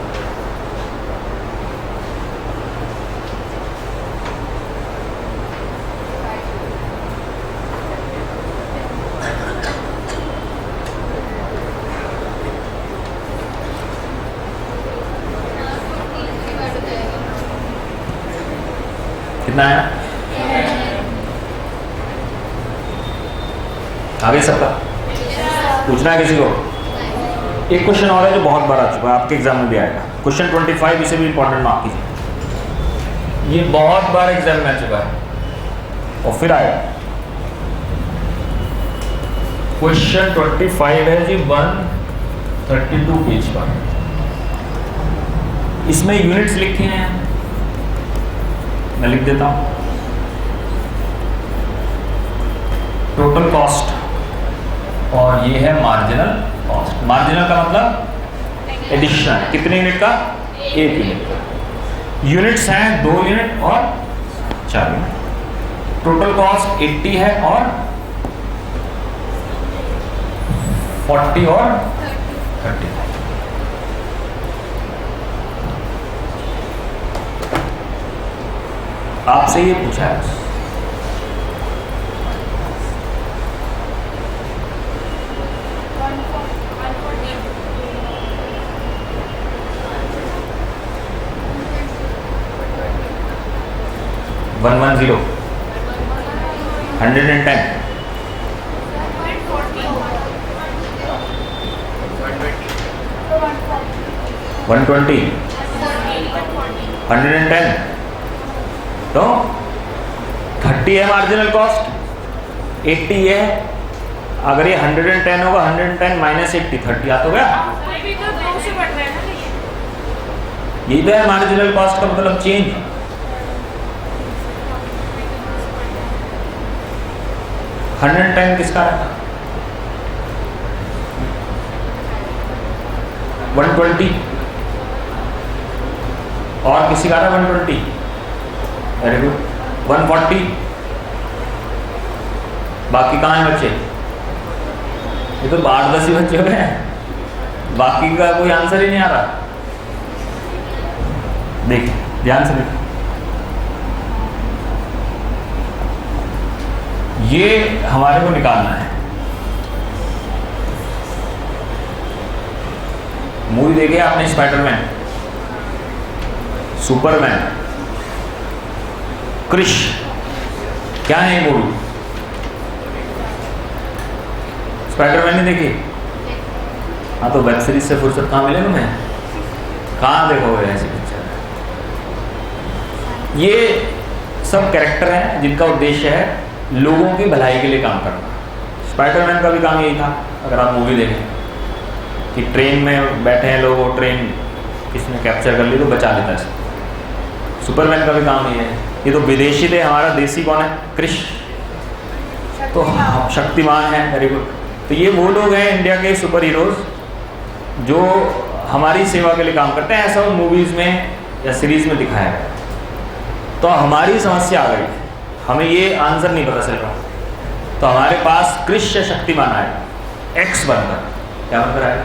9 आगे सबका पूछना है किसी को? एक क्वेश्चन और है जो बहुत बार आ चुका है, आपके एग्जाम में भी आएगा। क्वेश्चन 25, इसे भी इंपॉर्टेंट मार्क कीजिए। ये बहुत बार एग्जाम में आ चुका है और फिर आएगा। क्वेश्चन 25 है जी 132 पेज पर। इसमें यूनिट्स लिखे हैं, मैं लिख देता हूं। टोटल कॉस्ट और ये है मार्जिनल कॉस्ट। मार्जिनल का मतलब एडिशनल, कितने यूनिट का? 1 यूनिट का। यूनिट्स हैं 2 यूनिट और 4 यूनिट। टोटल कॉस्ट 80 है और 40 और 30। आपसे ये पूछा है 110 110 120 110 तो 30 है मार्जिनल कॉस्ट, 80 है। अगर ये 110 होगा, 110 माइनस 80, 30 आ तो गया। अभी तो 2 से बढ़ रहा है ना ये। यही तो है मार्जिनल कॉस्ट का मतलब, चेंज। 110 किसका है? 120 और किसी का था 120, वेरी गुड। 140, बाकी कहाँ है बच्चे? ये तो 8-10 ही बच्चे हुए हैं, बाकी का कोई आंसर ही नहीं आ रहा। देखिए ध्यान से देखिए, ये हमारे को निकालना है। मूवी देखी आपने स्पाइडरमैन, सुपरमैन, क्रिश, क्या है ये मूवी? स्पाइडरमैन नहीं देखी? हाँ, तो वेब सीरीज से फुर्सत कहाँ मिले तुम्हें? कहाँ देखोगे ऐसी पिक्चर? ये सब कैरेक्टर हैं जिनका उद्देश्य है लोगों की भलाई के लिए काम करना। स्पाइडरमैन का भी काम यही था, अगर आप मूवी देखें, कि ट्रेन में बैठे हैं लोग, वो ट्रेन किसने कैप्चर कर ली तो बचा लेता है। सुपरमैन का भी काम ये है। ये तो विदेशी थे, हमारा देसी कौन है? क्रिश, तो शक्तिमान है, वेरी गुड। तो ये वो लोग हैं इंडिया के सुपर हीरोज जो हमारी सेवा के लिए काम करते हैं, ऐसा वो मूवीज़ में या सीरीज़ में दिखाया है। तो हमारी समस्या आ गई, हमें ये आंसर नहीं पता चल रहा, तो हमारे पास क्रिश या शक्तिमान आएगा एक्स बनकर। क्या बनकर आएगा?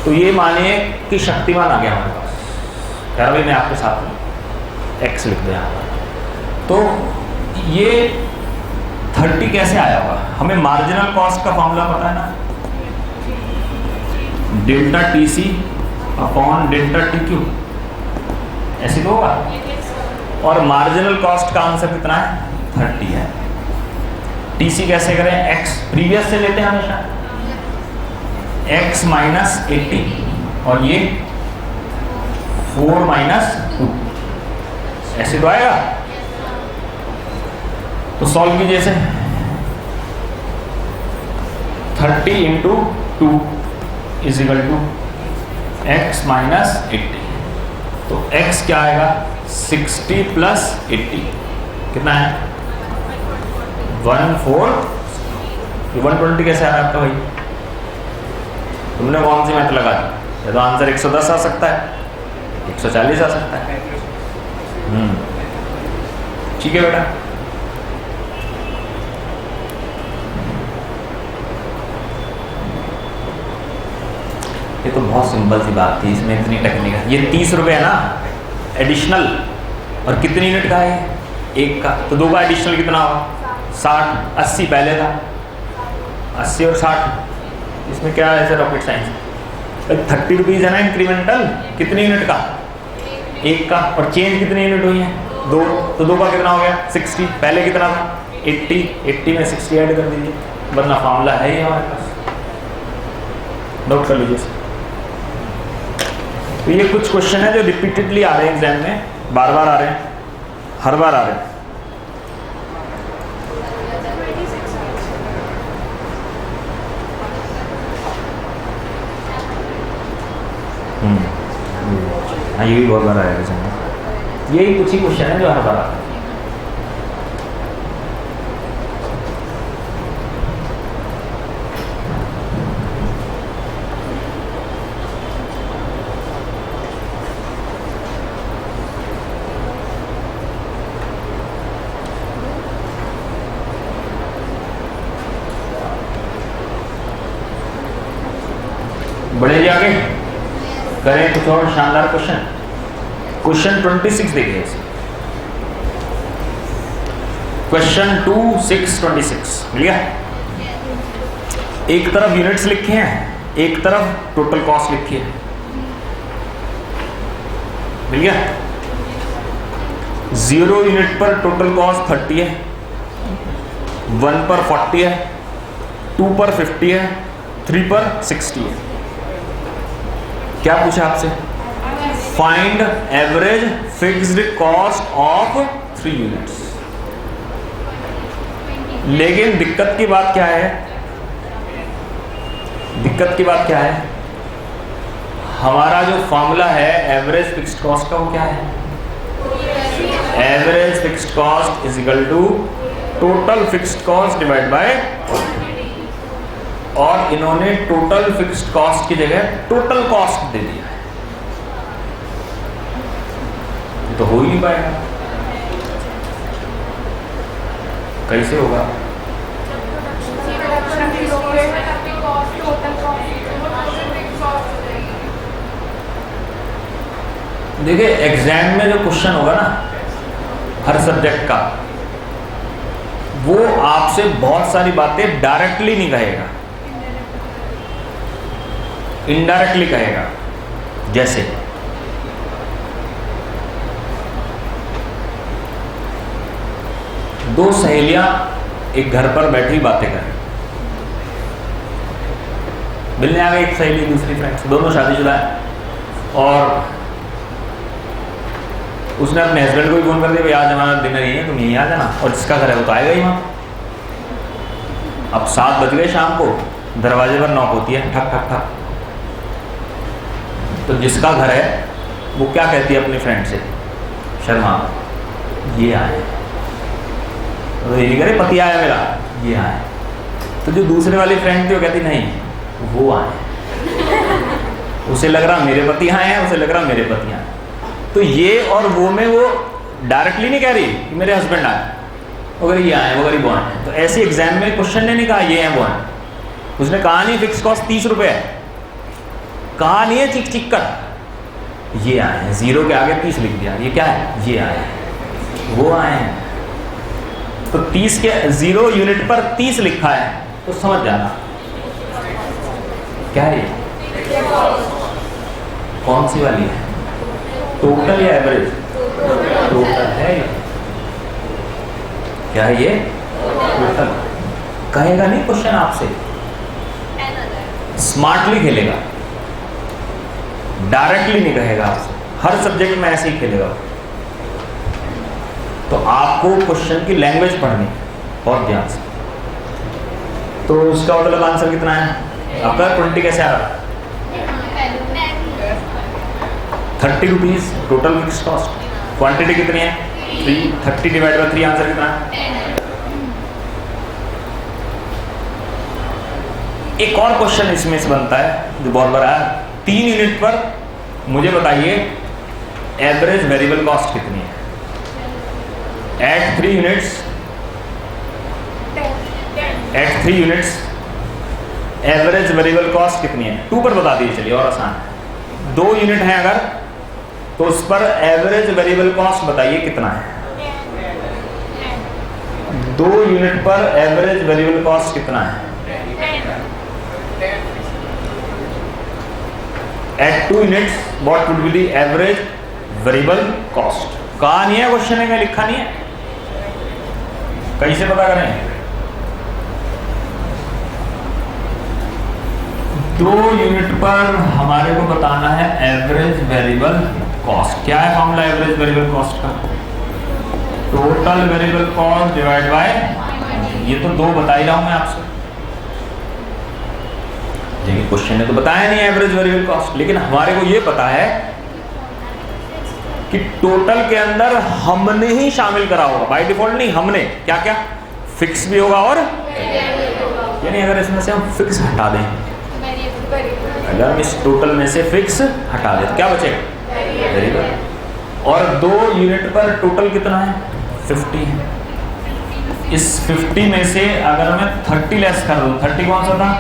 तो ये मानिए कि शक्तिमान आ गया हमारे पास। यार भाई मैं आपके साथ हूँ, एक्स लिख दिया। तो ये 30 कैसे आया होगा? हमें मार्जिनल कॉस्ट का फॉर्मूला पता है ना, delta T C upon delta T Q, ऐसे तो होगा। और मार्जिनल कॉस्ट का आंसर कितना है? 30 है। टी सी कैसे करें? एक्स प्रीवियस से लेते हैं हमेशा, x माइनस 80 और ये 4 माइनस 2, ऐसे तो आएगा। तो सॉल्व कीजिए इसे। 30 into 2 is equal to x minus 80। तो x क्या आएगा? 60 प्लस 80 कितना है? 1/4। 120 कैसे आया आपका भाई? तुमने कौन सी मेथड लगा दी? तो आंसर 110 आ सकता है, 140 आ सकता है। ठीक है बेटा। ये तो बहुत सिंपल सी बात थी, इसमें इतनी टेक्निक है। ये 30 रुपये है ना एडिशनल, और कितनी यूनिट का है? 1 का। तो 2 का एडिशनल कितना होगा? 60। 80 पहले था, 80 और 60, इसमें क्या है ऐसे रॉकेट साइंस? 30 रुपीज़ है ना इंक्रीमेंटल, कितनी यूनिट का? 1 का। और चेंज कितनी यूनिट हुई है? 2। तो 2 का कितना हो गया? 60। पहले कितना था? 80। 80 में 60 ऐड कर दीजिए, वरना फॉर्मूला है ही हमारे पास। नोट कर लीजिए। तो ये कुछ क्वेश्चन है जो रिपीटेडली आ रहे हैं एग्जाम में, बार बार आ रहे हैं, हर बार आ रहे हैं। हाँ, ये भी बहुत बार आएगा एग्जाम में। यही कुछ ही क्वेश्चन है जो हर बार आता है। बढ़े जाके करें कुछ और शानदार क्वेश्चन। क्वेश्चन 26 देखिए। क्वेश्चन 2626 मिल गया। एक तरफ यूनिट्स लिखे हैं, एक तरफ टोटल कॉस्ट लिखी है, मिल गया। 0 यूनिट पर टोटल कॉस्ट 30 है, 1 पर 40 है, 2 पर 50 है, 3 पर 60 है। क्या पूछा आपसे? Find average fixed cost of 3 units. लेकिन दिक्कत की बात क्या है, दिक्कत की बात क्या है, हमारा जो फॉर्मूला है एवरेज फिक्स्ड कॉस्ट का वो क्या है, average fixed cost is equal to total fixed cost divide by, और इन्होंने टोटल फिक्स्ड कॉस्ट की जगह टोटल कॉस्ट दे दिया है, तो हो ही नहीं पाएगा। कैसे होगा, देखिए एग्जाम में जो क्वेश्चन होगा ना हर सब्जेक्ट का, वो आपसे बहुत सारी बातें डायरेक्टली नहीं कहेगा, इनडायरेक्टली कहेगा। जैसे दो सहेलियां एक घर पर बैठी बातें करें, मिलने आ गई एक सहेली दूसरी फ्रेंड, दोनों शादीशुदा है, और उसने अपने हस्बैंड को भी फोन कर दिया, भाई आज हमारा डिनर ही है, तुम यहीं आ जाना, और जिसका घर है वो तो आएगा ही वहाँ। अब 7 बज गए शाम को, दरवाजे पर नॉक होती है, ठक ठक ठक, तो जिसका घर है वो क्या कहती है अपनी फ्रेंड से, शर्मा ये आए, तो ये करे पति आया मेरा, ये आए। तो जो दूसरे वाली फ्रेंड थी वो कहती नहीं वो आए, उसे लग रहा मेरे पति आए हैं, उसे लग रहा मेरे पति आए। तो ये और वो में वो डायरेक्टली नहीं कह रही कि मेरे हस्बैंड आए, अगर ये आए वो गरीब आए। तो ऐसे एग्जाम में क्वेश्चन ने नहीं कहा ये है वो है, उसने कहा नहीं फिक्स कॉस्ट 30 रुपए है, कहा नहीं है चिक चिक कर, ये आए हैं, 0 के आगे 30 लिख दिया, ये क्या है, ये आए हैं, वो आए हैं। तो 30 के 0 यूनिट पर 30 लिखा है, तो समझ जाना क्या है ये, कौन सी वाली है, टोटल या एवरेज, टोटल है ये, क्या है ये, टोटल। कहेगा नहीं क्वेश्चन आपसे, स्मार्टली खेलेगा, डायरेक्टली नहीं कहेगा आपसे, हर सब्जेक्ट में ऐसे ही खेलेगा। तो आपको क्वेश्चन की लैंग्वेज पढ़नी बहुत ध्यान से। तो इसका मतलब आंसर कितना है आपका, 20 कैसे आ रहा, 30 rupees total fix cost, quantity कितनी है 3, 30 डिवाइड बाय 3, आंसर कितना है। एक और क्वेश्चन इसमें से बनता है जो बहुत बड़ा है, 3 यूनिट पर मुझे बताइए एवरेज वेरिएबल कॉस्ट कितनी है, at 3 units average variable cost कितनी है, 2 पर बता दीजिए, चलिए और आसान है। 2 यूनिट है अगर, तो उस पर एवरेज वेरिएबल कॉस्ट बताइए कितना है, 2 यूनिट पर एवरेज वेरिएबल कॉस्ट कितना है, at 2 units what would be the average variable cost. कहा नहीं है क्वेश्चन में, लिखा नहीं है, कैसे पता करें, 2 यूनिट पर हमारे को बताना है एवरेज वेरिएबल कॉस्ट। क्या है फॉर्मूला एवरेज वेरिएबल कॉस्ट का, total variable cost divide bye, ये तो 2 बता ही रहा हूं मैं आपसे, लेकिन क्वेश्चन ने तो बताया नहीं एवरेज वेरिएबल कॉस्ट, लेकिन हमारे को ये पता है कि टोटल के अंदर हमने ही शामिल करा होगा, बाय डिफॉल्ट नहीं, हमने क्या क्या, फिक्स भी होगा और यानी अगर इसमें से हम फिक्स हटा दें, अगर हम इस टोटल में से फिक्स हटा दें तो क्या बचेगा, वेरिएबल। और 2 यूनिट पर टोटल कितना है 50 है, इस 50 में से अगर मैं 30 लेस कर दूं, 30 कौन सा था,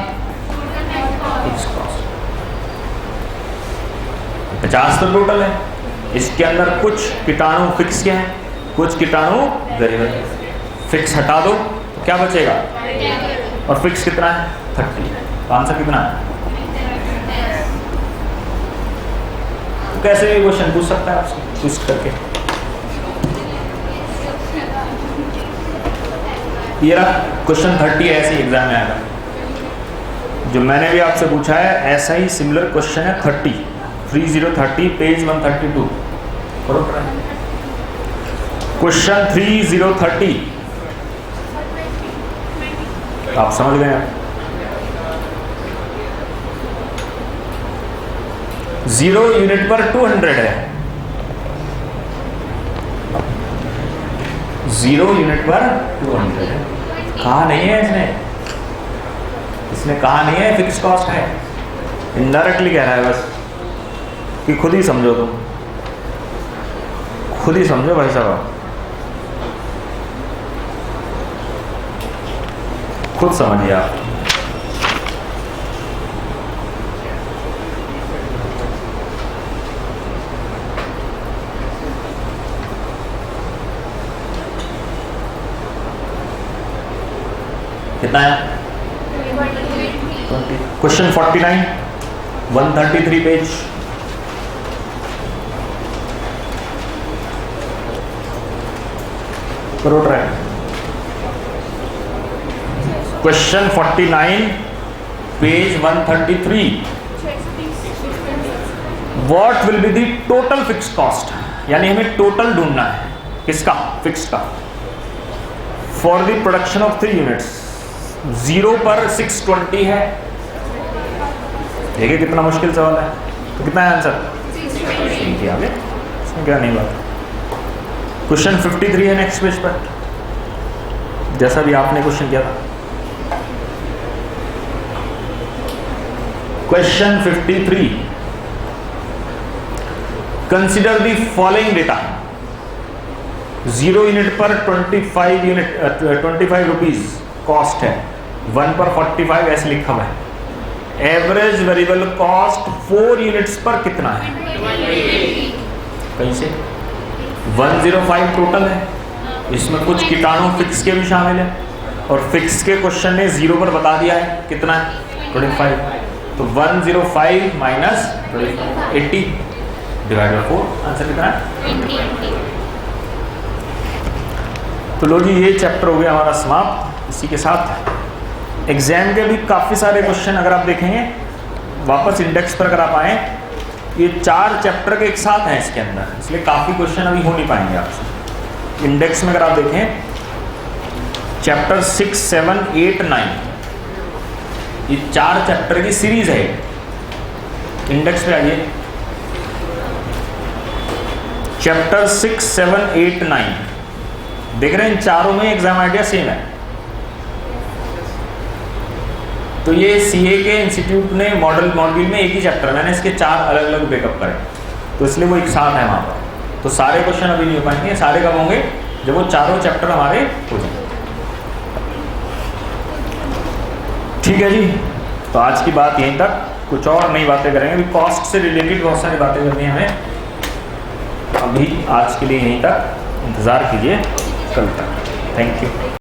फिक्स कॉस्ट, 50 तो टोटल है, इसके अंदर कुछ कीटाणु फिक्स के हैं, कुछ कीटाणु वेरिएबल, फिक्स हटा दो तो क्या बचेगा, और फिक्स कितना है 30, तो आंसर कितना है। तो कैसे भी क्वेश्चन पूछ सकता है आपसे ट्विस्ट करके। ये रहा क्वेश्चन 30 ऐसे एग्जाम में आएगा, जो मैंने भी आपसे पूछा है ऐसा ही सिमिलर क्वेश्चन है 30 पेज 132, करो ट्राई। क्वेश्चन 3030 आप समझ गए? 0 यूनिट पर 200 है, 0 यूनिट पर 200 है। कहा नहीं है इसने कहा नहीं है फिक्स कॉस्ट है, इनडायरेक्टली कह रहा है बस कि खुद ही समझो, तुम खुद ही समझो भाई साहब, खुद समझिए आप। कितना है? 20। Question 49 133 page. करो try. Question 49 page 133। What will be the total fix cost, यानी हमें टोटल ढूंढना है किसका? फिक्स का। For the production of 3 units. 0 पर 620 है। देखिए कितना मुश्किल सवाल है। तो कितना है आंसर? 620। आगे इसमें क्या नहीं बात। क्वेश्चन 53 है नेक्स्ट पेज पर, जैसा भी आपने क्वेश्चन किया था। Question 53, consider the following data. 0 unit पर 25 रुपीज कॉस्ट है, 1 पर 45 ऐसे लिखा हुआ है। एवरेज वेरिएबल कॉस्ट 4 यूनिट्स पर कितना है? कहीं से 105 टोटल है, इसमें कुछ कीटाणु फिक्स के भी शामिल है, और फिक्स के क्वेश्चन ने 0 पर बता दिया है कितना है? 25। तो 105 माइनस 80 डिवाइड बाय 4, आंसर कितना है? तो लो जी, ये चैप्टर हो गया हमारा समाप्त। इसी के साथ एग्जाम के भी काफ़ी सारे क्वेश्चन अगर आप देखेंगे वापस इंडेक्स पर अगर आप आए, ये 4 चैप्टर के एक साथ हैं इसके अंदर, इसलिए काफ़ी क्वेश्चन अभी हो नहीं पाएंगे आपसे। इंडेक्स में अगर आप देखें चैप्टर 6, 7, 8, 9, ये 4 चैप्टर की सीरीज है। इंडेक्स पे आइए, चैप्टर 6, 7, 8, 9 देख रहे हैं, इन चारों में एग्जाम आइडिया सेम है। तो ये सीए के इंस्टीट्यूट ने मॉड्यूल में एक ही चैप्टर, मैंने इसके 4 अलग अलग ब्रेकअप करे, तो इसलिए वो एक साथ है वहाँ पर। तो सारे क्वेश्चन अभी नहीं हो पाएंगे, सारे कब होंगे? जब वो चारों चैप्टर हमारे हो जाएंगे। ठीक है जी, तो आज की बात यहीं तक, कुछ और नई बातें करेंगे। अभी कॉस्ट से रिलेटेड बहुत सारी बातें करनी है हमें। अभी आज के लिए यहीं तक, इंतज़ार कीजिए कल तक। Thank you.